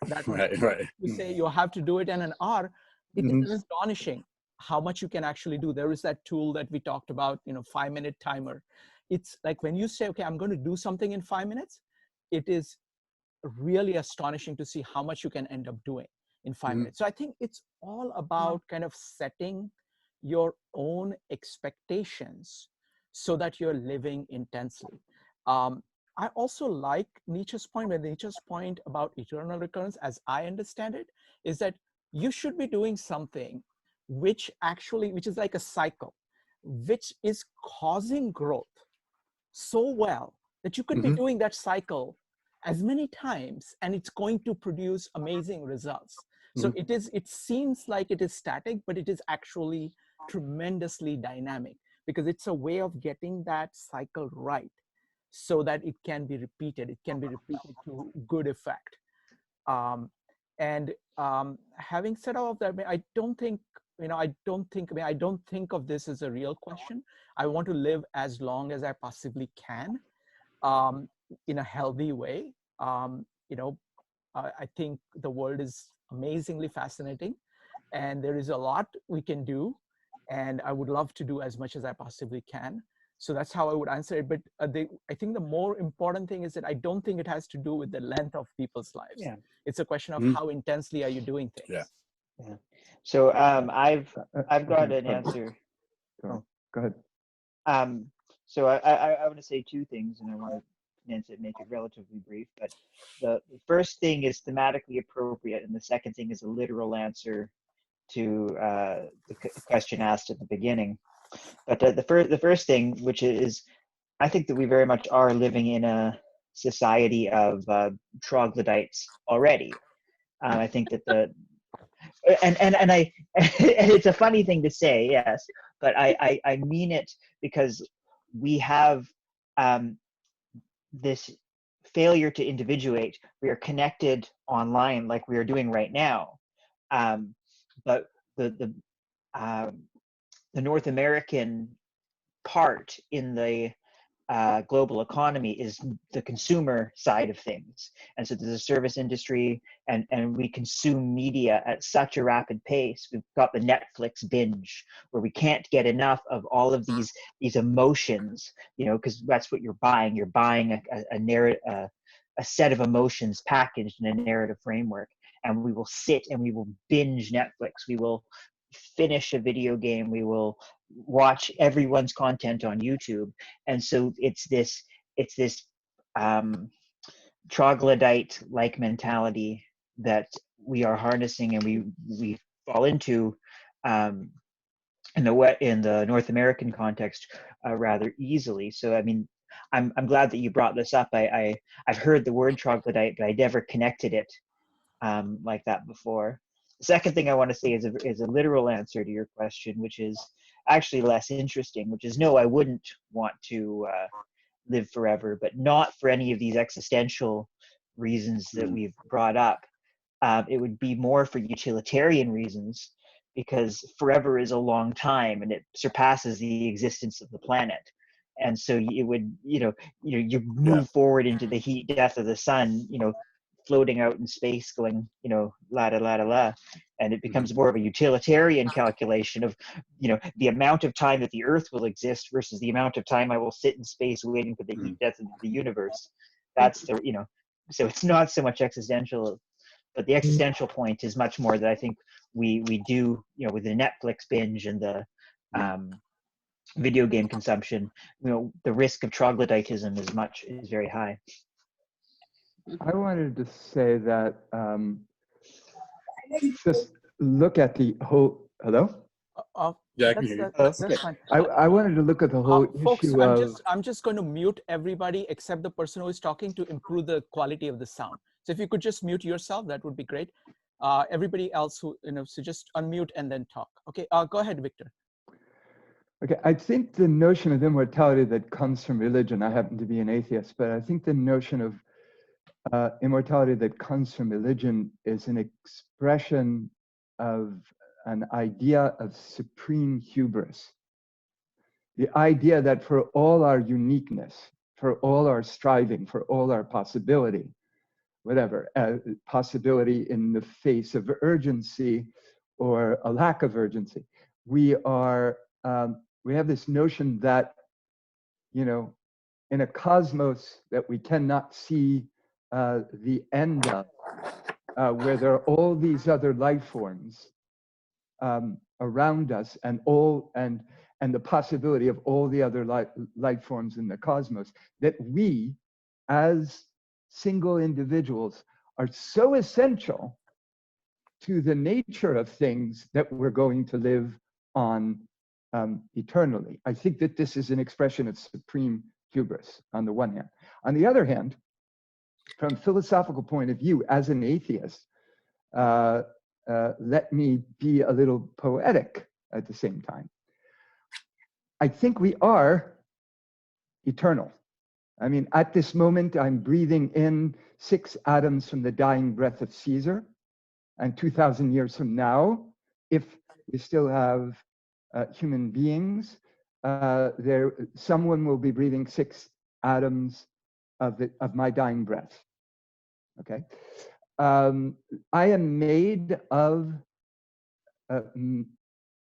that much. Right. You say you have to do it in an hour, it is astonishing how much you can actually do. There is that tool that we talked about, 5-minute timer. It's like when you say, okay, I'm going to do something in 5 minutes, it is really astonishing to see how much you can end up doing in 5 minutes. So I think it's all about kind of setting your own expectations so that you're living intensely. I also like Nietzsche's point, about eternal recurrence, as I understand it, is that you should be doing something which is like a cycle, which is causing growth so well that you could be doing that cycle as many times, and it's going to produce amazing results. So it seems like it is static, but it is actually tremendously dynamic, because it's a way of getting that cycle right so that it can be repeated. It can be repeated to good effect. Having said all of that, I don't think of this as a real question. I want to live as long as I possibly can, in a healthy way. I think the world is amazingly fascinating, and there is a lot we can do, and I would love to do as much as I possibly can. So that's how I would answer it. But I think the more important thing is that I don't think it has to do with the length of people's lives. Yeah. It's a question of how intensely are you doing things. Yeah. So I've got an answer. Go ahead. So I want to say two things, and I want to make it relatively brief. But the first thing is thematically appropriate, and the second thing is a literal answer to the question asked at the beginning. But the first thing, which is, I think that we very much are living in a society of troglodytes already. I think that and it's a funny thing to say, yes, but I mean it, because we have this failure to individuate. We are connected online like we are doing right now, but the the North American part in the global economy is the consumer side of things. And so there's a service industry, and we consume media at such a rapid pace. We've got the Netflix binge where we can't get enough of all of these emotions, you know, because that's what you're buying. You're buying a narrative, a set of emotions packaged in a narrative framework. And we will sit and we will binge Netflix. We will finish a video game. We will watch everyone's content on YouTube. And so it's this troglodyte-like mentality that we are harnessing, and we fall into in the North American context rather easily. So I mean, I'm glad that you brought this up. I've heard the word troglodyte, but I never connected it like that before. The second thing I want to say is a literal answer to your question, which is actually less interesting, which is no, I wouldn't want to live forever, but not for any of these existential reasons that we've brought up. It would be more for utilitarian reasons, because forever is a long time and it surpasses the existence of the planet. And so it would, you move forward into the heat death of the sun, floating out in space going, la da la da la. And it becomes more of a utilitarian calculation of, the amount of time that the Earth will exist versus the amount of time I will sit in space waiting for the heat death of the universe. That's the, so it's not so much existential, but the existential point is much more that I think we do, with the Netflix binge and the video game consumption, the risk of troglodytism is very high. I wanted to say that just look at the whole. Hello? Yeah, I can hear you. That's fine. I wanted to look at the whole folks, issue I'm just going to mute everybody except the person who is talking to improve the quality of the sound. So if you could just mute yourself, that would be great. Everybody else who, so just unmute and then talk. Okay, go ahead, Victor. Okay, I think the notion of immortality that comes from religion, I happen to be an atheist, but I think the notion of immortality that comes from religion is an expression of an idea of supreme hubris. The idea that for all our uniqueness, for all our striving, for all our possibility, whatever, possibility in the face of urgency or a lack of urgency, we have this notion that, in a cosmos that we cannot see the end of, where there are all these other life forms around us, and the possibility of all the other life forms in the cosmos, that we, as single individuals, are so essential to the nature of things that we're going to live on eternally. I think that this is an expression of supreme hubris on the one hand. On the other hand, from a philosophical point of view, as an atheist, let me be a little poetic at the same time. I think we are eternal. I mean, at this moment, I'm breathing in 6 atoms from the dying breath of Caesar. And 2,000 years from now, if we still have human beings, someone will be breathing 6 atoms of my dying breath. Okay, I am made of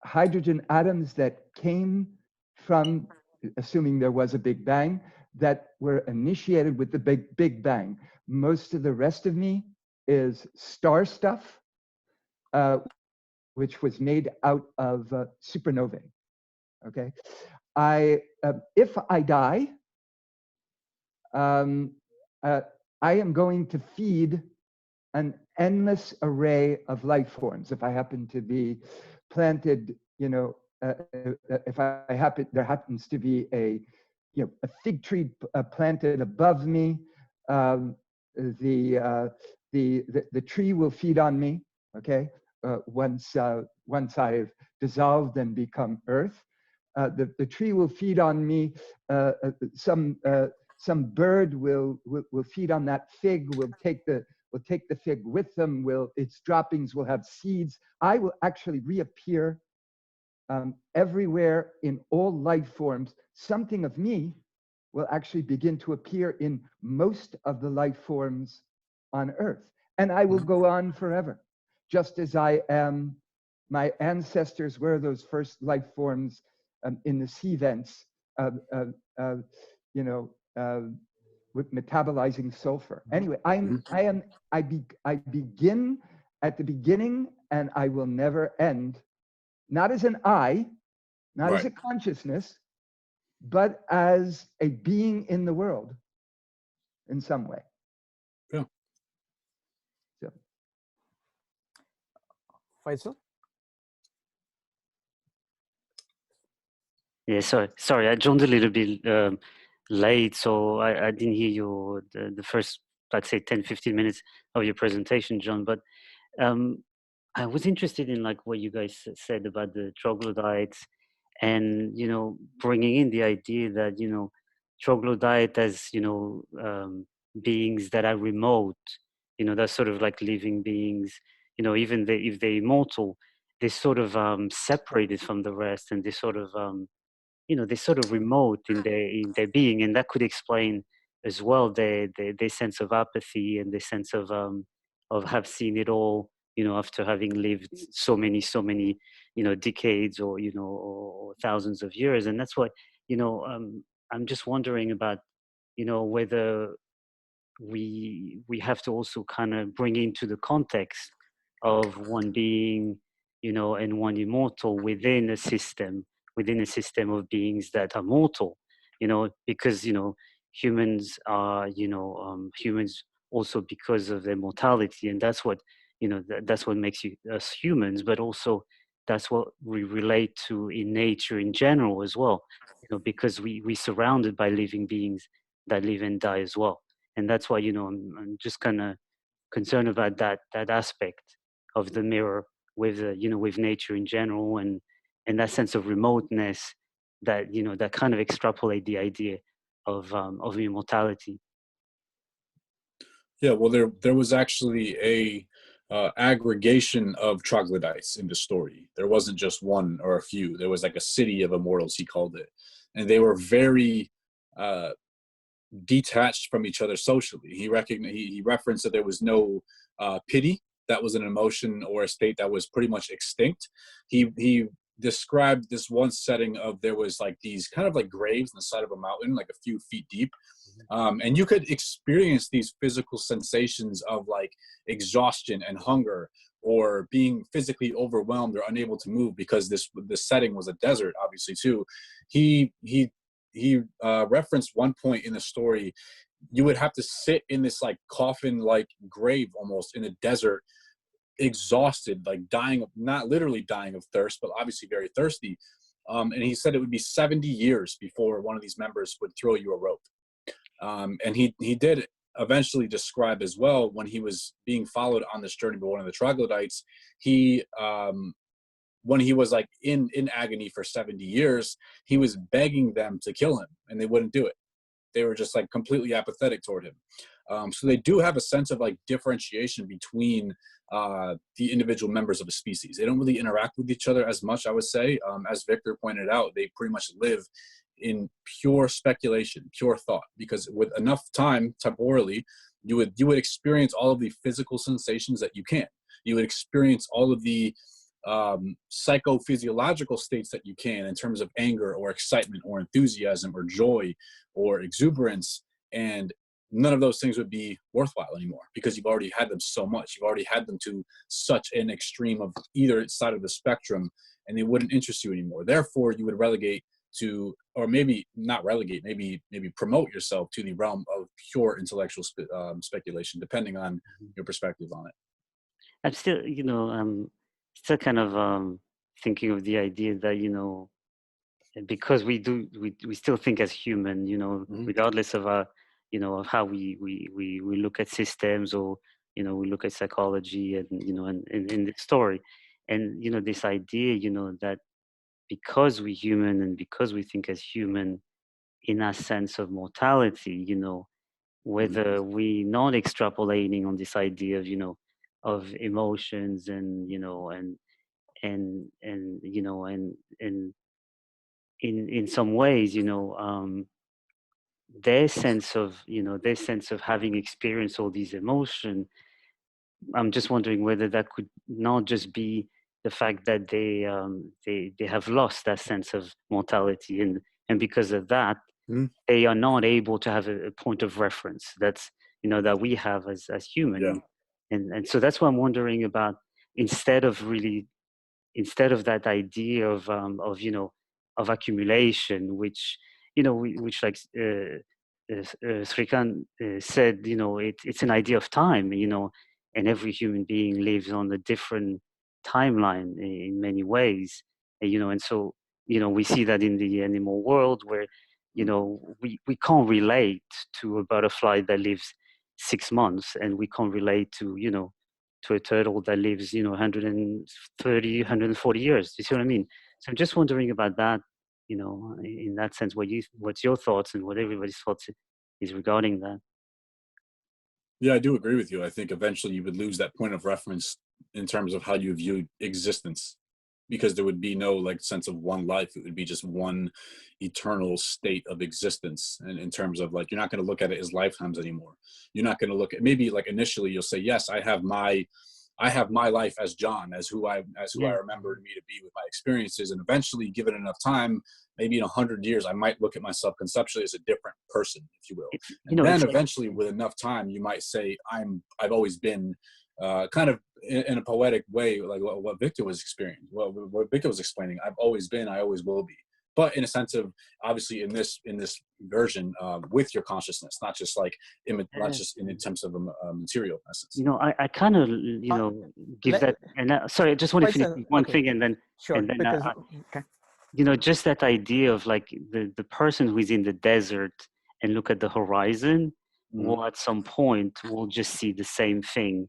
hydrogen atoms that came from, assuming there was a Big Bang, that were initiated with the Big Bang. Most of the rest of me is star stuff, which was made out of supernovae. Okay, if I die, I am going to feed an endless array of life forms. If I happen to be planted, if there happens to be a fig tree planted above me, the tree will feed on me. Okay, once I've dissolved and become earth, the tree will feed on me. Some bird will feed on that fig. Will take the fig with them. Its droppings will have seeds. I will actually reappear everywhere in all life forms, something of me will actually begin to appear in most of the life forms on Earth. And I will go on forever, just as I am. My ancestors were those first life forms in the sea vents, with metabolizing sulfur. Anyway, I begin at the beginning, and I will never end, not as an I, not as a consciousness, but as a being in the world in some way. Yeah. So. Faisal? Yeah, sorry, I joined a little bit late, so I didn't hear the first, let's say, 10, 15 minutes of your presentation, John, but I was interested in like what you guys said about the troglodytes and, bringing in the idea that, troglodyte as, beings that are remote, they're sort of like living beings, even if they're immortal, they're sort of separated from the rest, and they're sort of remote in their being, and that could explain as well their sense of apathy and their sense of have seen it all, after having lived so many decades or thousands of years. And that's what I'm just wondering about, whether we have to also kind of bring into the context of one being, and one immortal within a system of beings that are mortal, because humans are humans also because of their mortality, and that's what that's what makes us humans, but also that's what we relate to in nature in general as well, because we're surrounded by living beings that live and die as well. And that's why I'm just kind of concerned about that aspect of the mirror with with nature in general, and that sense of remoteness that that kind of extrapolate the idea of immortality. Yeah, well, there was actually a aggregation of troglodytes in the story. There wasn't just one or a few. There was like a city of immortals, he called it, and they were very detached from each other socially. He referenced that there was no pity. That was an emotion or a state that was pretty much extinct. He described this one setting of there was like these kind of like graves on the side of a mountain, like a few feet deep. And you could experience these physical sensations of like exhaustion and hunger, or being physically overwhelmed or unable to move, because this setting was a desert, obviously too. He referenced one point in the story, you would have to sit in this like coffin like grave almost in a desert, exhausted, like dying of, not literally dying of thirst, but obviously very thirsty. And he said it would be 70 years before one of these members would throw you a rope. And he did eventually describe as well, when he was being followed on this journey by one of the troglodytes, when he was like in agony for 70 years, he was begging them to kill him, and they wouldn't do it. They were just like completely apathetic toward him. So they do have a sense of like differentiation between the individual members of a species. They don't really interact with each other as much, I would say. As Victor pointed out, they pretty much live in pure speculation, pure thought, because with enough time temporally, you would experience all of the physical sensations that you can. You would experience all of the psychophysiological states that you can, in terms of anger or excitement or enthusiasm or joy or exuberance, and none of those things would be worthwhile anymore, because you've already had them so much. You've already had them to such an extreme of either side of the spectrum, and they wouldn't interest you anymore. Therefore, you would relegate to, or maybe not relegate, maybe promote yourself to the realm of pure intellectual speculation, depending on your perspective on it. I'm still, still kind of thinking of the idea that, because we still think as human, regardless of our, of how we look at systems, or, we look at psychology, and, and in the story, and, this idea, that because we're human, and because we think as human in our sense of mortality, whether we're not extrapolating on this idea of, of emotions, and, and you know, and in some ways, you know, their sense of, you know, their sense of having experienced all these emotions, I'm just wondering whether that could not just be the fact that they have lost that sense of mortality, and because of that, they are not able to have a point of reference that's, you know, that we have as human. Yeah. And so that's what I'm wondering about, instead of that idea of, you know, of accumulation, which, you know, which like Srikant said, you know, it's an idea of time, you know, and every human being lives on a different timeline in many ways, you know, and so, you know, we see that in the animal world where, you know, we can't relate to a butterfly that lives 6 months, and we can't relate to, you know, to a turtle that lives, you know, 130, 140 years. You see what I mean? So I'm just wondering about that, you know, in that sense, what's your thoughts and what everybody's thoughts is regarding that. Yeah, I do agree with you. I think eventually you would lose that point of reference in terms of how you view existence, because there would be no like sense of one life. It would be just one eternal state of existence. And in terms of like, you're not going to look at it as lifetimes anymore. You're not going to look at, maybe like initially you'll say, yes, I have my life as John, as who I remember me to be with my experiences. And eventually, given enough time, maybe in 100 years, I might look at myself conceptually as a different person, if you will. And then eventually, with enough time, you might say, I've always been kind of in a poetic way, like what Victor was experiencing, what Victor was explaining. I've always been, I always will be. But in a sense of, obviously, in this version, with your consciousness, not just like not just in terms of a material essence. You know, I kind of, you know, give that. And sorry, I just want to finish one thing, and then sure. And then, because, you know, just that idea of like the person who is in the desert and look at the horizon, will at some point will just see the same thing,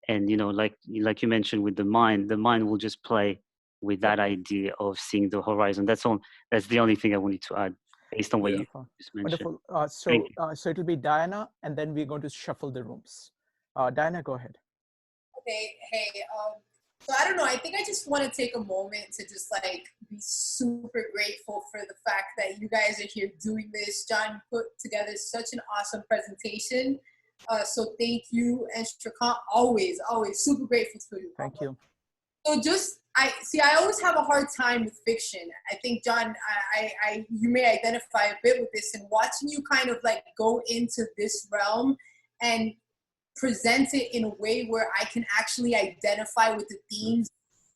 and you know, like you mentioned with the mind will just play with that idea of seeing the horizon. That's all. That's the only thing I wanted to add based on what you just mentioned. Wonderful. So it'll be Diana, and then we're going to shuffle the rooms. Diana, go ahead. Okay. Hey. So I don't know. I think I just want to take a moment to just like be super grateful for the fact that you guys are here doing this. John put together such an awesome presentation. So thank you, and Srikant, always super grateful to you. Thank you. So I always have a hard time with fiction. I think, John, you may identify a bit with this, and watching you kind of like go into this realm and present it in a way where I can actually identify with the themes,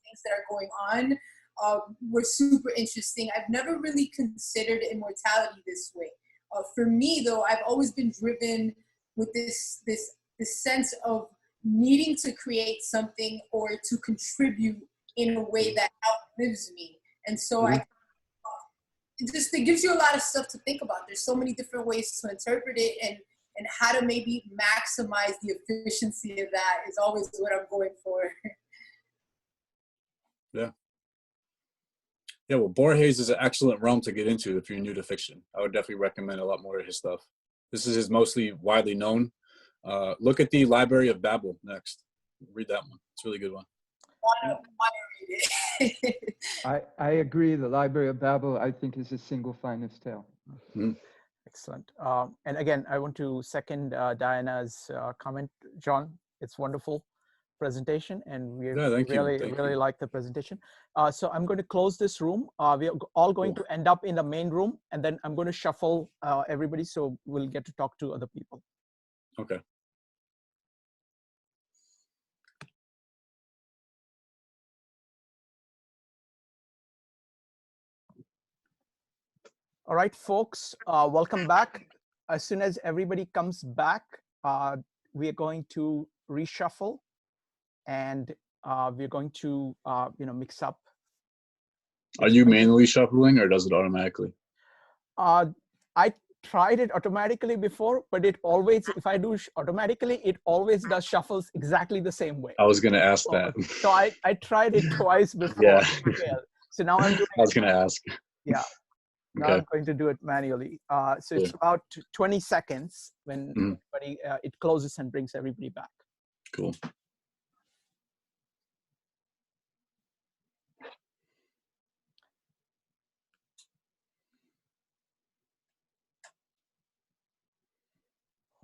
things that are going on, were super interesting. I've never really considered immortality this way. For me, though, I've always been driven with this sense of needing to create something or to contribute in a way that outlives me. And so it gives you a lot of stuff to think about. There's so many different ways to interpret it, and how to maybe maximize the efficiency of that is always what I'm going for. Yeah. Yeah, well, Borges is an excellent realm to get into if you're new to fiction. I would definitely recommend a lot more of his stuff. This is his mostly widely known. Look at the Library of Babel next. Read that one. It's a really good one. I agree. The Library of Babel, I think, is the single finest tale. Excellent. And again, I want to second Diana's comment, John. It's wonderful presentation, and we really like the presentation. So I'm going to close this room. We are all going to end up in the main room, and then I'm going to shuffle everybody, so we'll get to talk to other people. Okay. All right, folks, welcome back. As soon as everybody comes back, we are going to reshuffle, and we're going to mix up. Are you manually shuffling, or does it automatically? I tried it automatically before, but it always, if I do automatically, it always does shuffles exactly the same way. I was going to ask that. So I tried it twice before. Yeah. So now I'm doing I was going to ask. Yeah. Now I'm going to do it manually. So it's about 20 seconds when everybody, it closes and brings everybody back. Cool.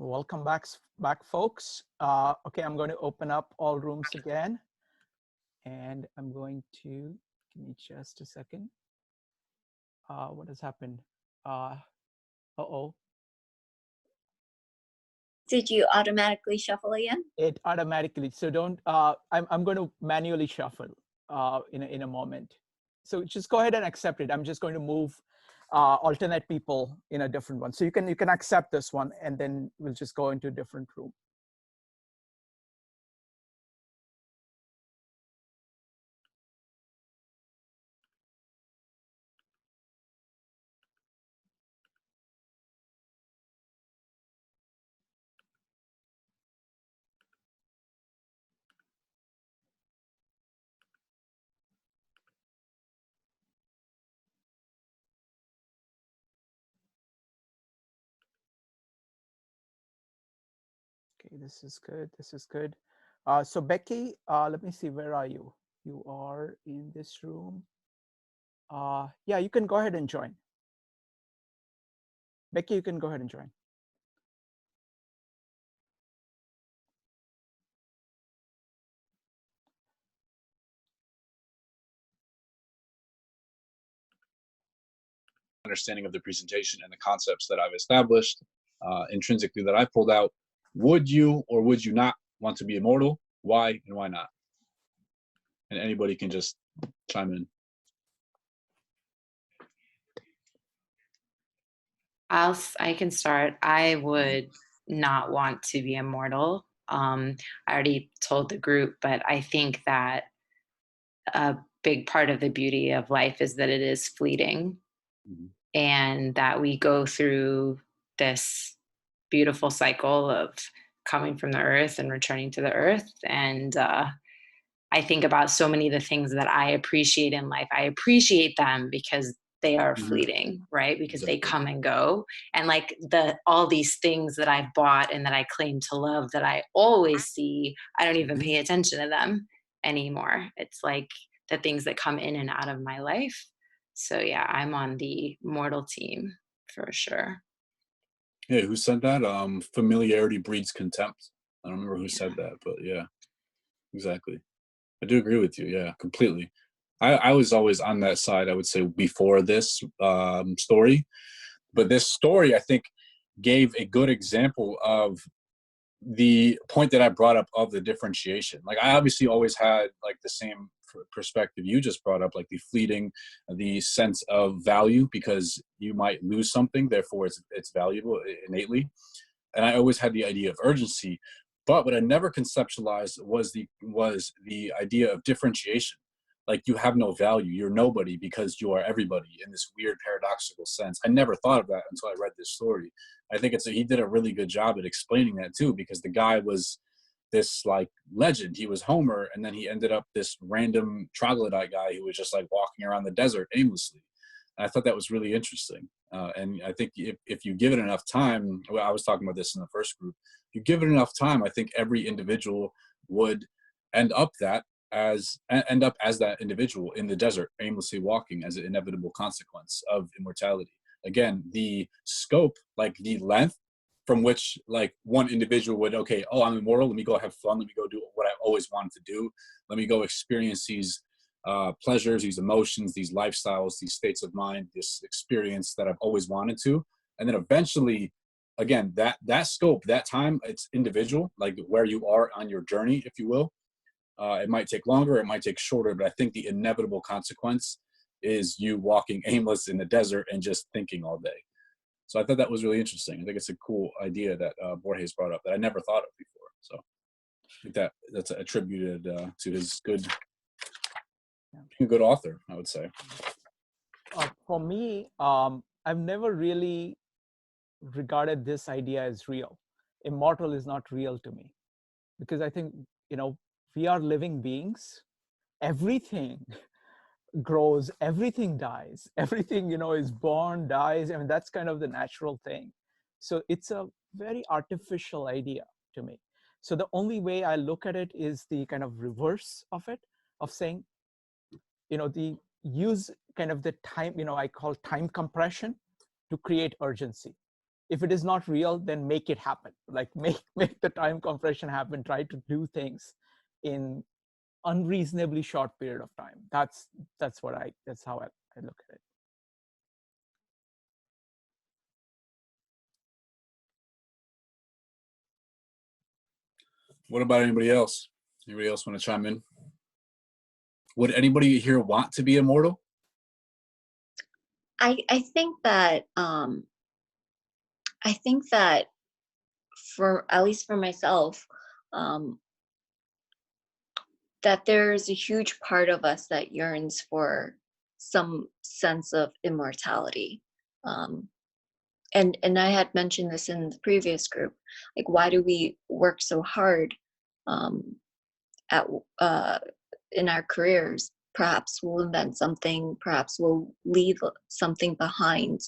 Welcome back, folks. Okay, I'm going to open up all rooms again. And I'm going to, give me just a second. What has happened? Uh-oh. Did you automatically shuffle again? It automatically, so don't, I'm going to manually shuffle in a moment. So just go ahead and accept it. I'm just going to move alternate people in a different one. So you can accept this one and then we'll just go into a different room. Okay, this is good. This is good. So Becky, let me see, where are you? You are in this room. Yeah, you can go ahead and join. Becky, you can go ahead and join. Understanding of the presentation and the concepts that I've established intrinsically that I pulled out. Would you or would you not want to be immortal? Why and why not? And anybody can just chime in. I can start. I would not want to be immortal. I already told the group, but I think that a big part of the beauty of life is that it is fleeting, and that we go through this beautiful cycle of coming from the earth and returning to the earth. And I think about so many of the things that I appreciate in life. I appreciate them because they are fleeting, right? Because they come and go. And like all these things that I've bought and that I claim to love that I always see, I don't even pay attention to them anymore. It's like the things that come in and out of my life. So yeah, I'm on the mortal team for sure. Yeah, who said that? Familiarity breeds contempt. I don't remember who said that, but yeah, exactly. I do agree with you. Yeah, completely. I was always on that side, I would say, before this story. But this story, I think, gave a good example of the point that I brought up of the differentiation. Like, I obviously always had like the same perspective you just brought up, like the fleeting, the sense of value, because you might lose something, therefore it's valuable innately. And I always had the idea of urgency. But what I never conceptualized was the idea of differentiation. Like, you have no value, you're nobody because you are everybody, in this weird paradoxical sense. I never thought of that until I read this story. I think he did a really good job at explaining that too, because the guy was this like legend. He was Homer, and then he ended up this random troglodyte guy who was just like walking around the desert aimlessly. And I thought that was really interesting. And I think if you give it enough time, well, I was talking about this in the first group, if you give it enough time, I think every individual would end up as that individual in the desert, aimlessly walking, as an inevitable consequence of immortality. Again, the scope, like the length from which like one individual would, okay, oh, I'm immortal, let me go have fun, let me go do what I always wanted to do, let me go experience these pleasures, these emotions, these lifestyles, these states of mind, this experience that I've always wanted to. And then eventually, again, that scope, that time, it's individual, like where you are on your journey, if you will. It might take longer, it might take shorter, but I think the inevitable consequence is you walking aimless in the desert and just thinking all day. So I thought that was really interesting. I think it's a cool idea that Borges brought up that I never thought of before. So I think that's attributed to his good author, I would say. For me, I've never really regarded this idea as real. Immortal is not real to me, because I think, we are living beings. Everything grows, everything dies, everything, is born, dies. I mean, that's kind of the natural thing. So it's a very artificial idea to me. So the only way I look at it is the kind of reverse of it, of saying, the use kind of the time, I call time compression to create urgency. If it is not real, then make it happen. Like make the time compression happen. Try to do things in unreasonably short period of time. That's how I look at it. What about anybody else? Anybody else want to chime in? Would anybody here want to be immortal? I think that for at least for myself, that there's a huge part of us that yearns for some sense of immortality. And I had mentioned this in the previous group, like, why do we work so hard in our careers? Perhaps we'll invent something, perhaps we'll leave something behind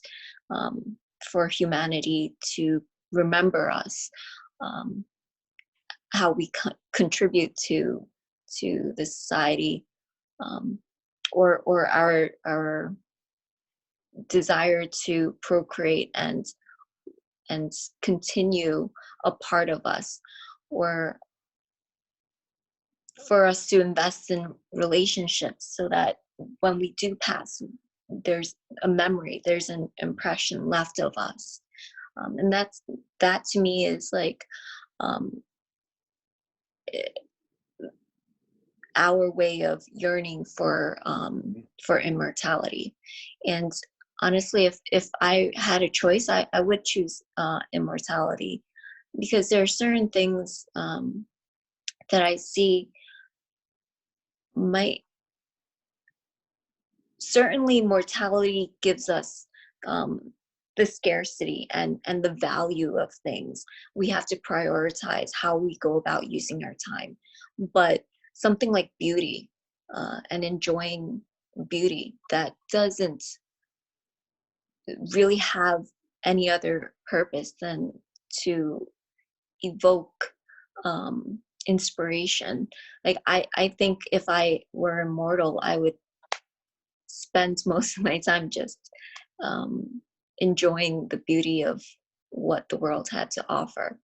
for humanity to remember us, how we contribute to the society, or our desire to procreate and continue a part of us, or for us to invest in relationships so that when we do pass, there's a memory, there's an impression left of us. And that to me is like our way of yearning for immortality. And honestly, if I had a choice, I would choose immortality, because there are certain things that I see certainly mortality gives us the scarcity and the value of things. We have to prioritize how we go about using our time. But something like beauty and enjoying beauty, that doesn't really have any other purpose than to evoke inspiration. Like I think if I were immortal, I would spend most of my time just enjoying the beauty of what the world had to offer.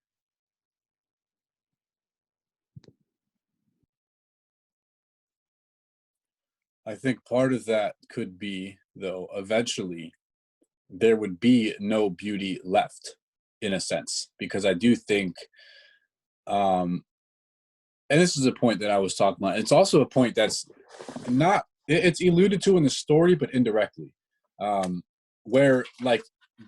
I think part of that could be, though, eventually there would be no beauty left, in a sense, because I do think, and this is a point that I was talking about, it's also a point that's not, it's alluded to in the story, but indirectly, where like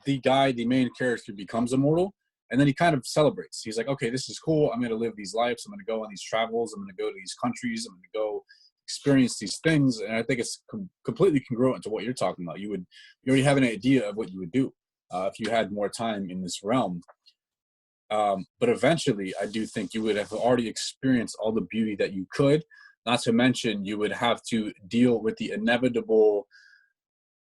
the main character becomes immortal, and then he kind of celebrates. He's like, okay, this is cool. I'm going to live these lives. I'm going to go on these travels. I'm going to go to these countries. I'm going to go experience these things. And I think it's completely congruent to what you're talking about. You already have an idea of what you would do if you had more time in this realm. But eventually, I do think you would have already experienced all the beauty that you could. Not to mention, you would have to deal with the inevitable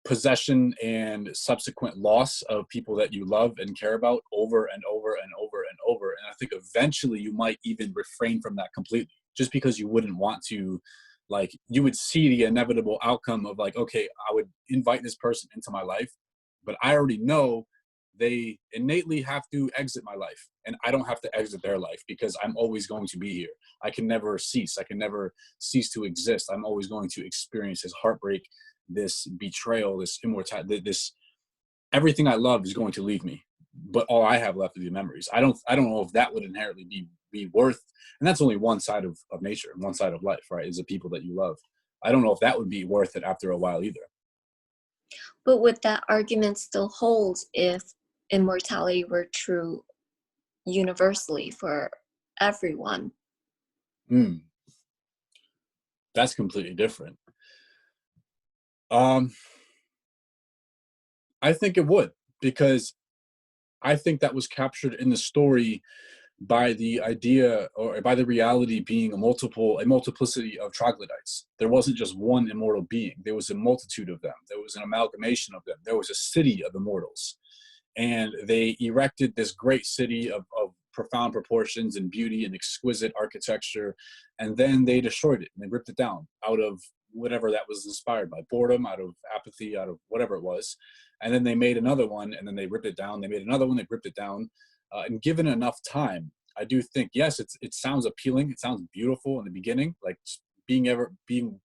possession and subsequent loss of people that you love and care about over and over and over and over. And I think eventually you might even refrain from that completely, just because you wouldn't want to, like, you would see the inevitable outcome of like, okay, I would invite this person into my life, but I already know they innately have to exit my life, and I don't have to exit their life because I'm always going to be here. I can never cease. I can never cease to exist. I'm always going to experience this heartbreak, this betrayal, this immortality, this everything I love is going to leave me, but all I have left are the memories. I don't know if that would inherently be worth, and that's only one side of nature and one side of life, right? Is the people that you love. I don't know if that would be worth it after a while either. But would that argument still hold if immortality were true universally for everyone? That's completely different. I think it would, because I think that was captured in the story by the idea, or by the reality being a multiplicity of troglodytes. There wasn't just one immortal being. There was a multitude of them. There was an amalgamation of them. There was a city of immortals. And they erected this great city of profound proportions and beauty and exquisite architecture. And then they destroyed it and they ripped it down out of whatever that was inspired by, boredom, out of apathy, out of whatever it was. And then they made another one, and then they ripped it down. They made another one, they ripped it down. And given enough time, I do think, yes, it sounds appealing. It sounds beautiful in the beginning, like just being able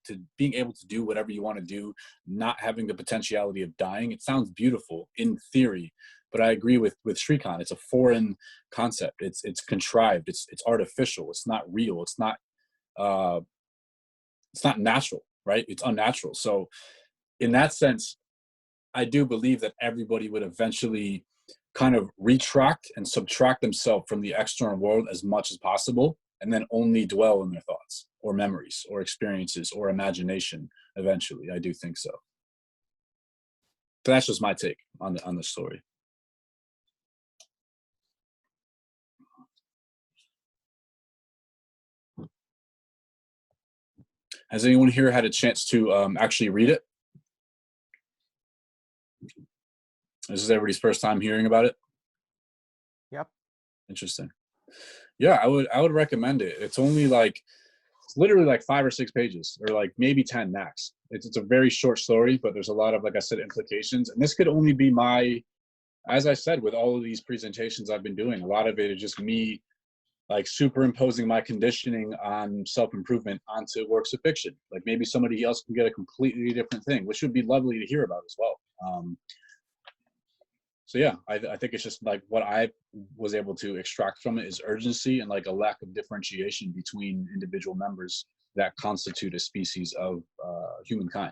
to do whatever you want to do, not having the potentiality of dying. It sounds beautiful in theory, but I agree with Shrikant. It's a foreign concept. It's contrived. It's artificial. It's not real. It's not natural, right? It's unnatural. So in that sense, I do believe that everybody would eventually kind of retract and subtract themselves from the external world as much as possible, and then only dwell in their thoughts or memories or experiences or imagination eventually. I do think so. But that's just my take on the story. Has anyone here had a chance to actually read it? This is everybody's first time hearing about it? Yep. Interesting. Yeah, I would recommend it. It's only like, it's literally like 5 or 6 pages, or like maybe 10 max. It's a very short story, but there's a lot of, like I said, implications. And this could only be my, as I said, with all of these presentations I've been doing, a lot of it is just me like superimposing my conditioning on self-improvement onto works of fiction. Like maybe somebody else can get a completely different thing, which would be lovely to hear about as well. So yeah, I think it's just like what I was able to extract from it is urgency and like a lack of differentiation between individual members that constitute a species of humankind.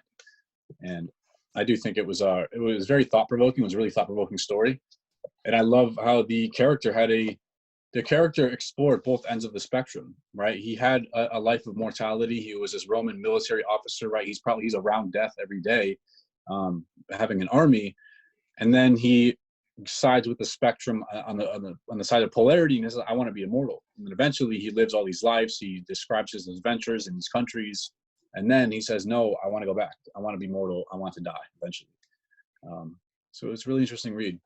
And I do think it was very thought-provoking. It was a really thought-provoking story. And I love how the character explored both ends of the spectrum, right? He had a life of mortality. He was this Roman military officer, right? He's around death every day, having an army. And then he sides with the spectrum on the side of polarity, and he says, I want to be immortal. And then eventually he lives all these lives. He describes his adventures in these countries, and then he says, no, I want to go back. I want to be mortal. I want to die eventually. So it's a really interesting read.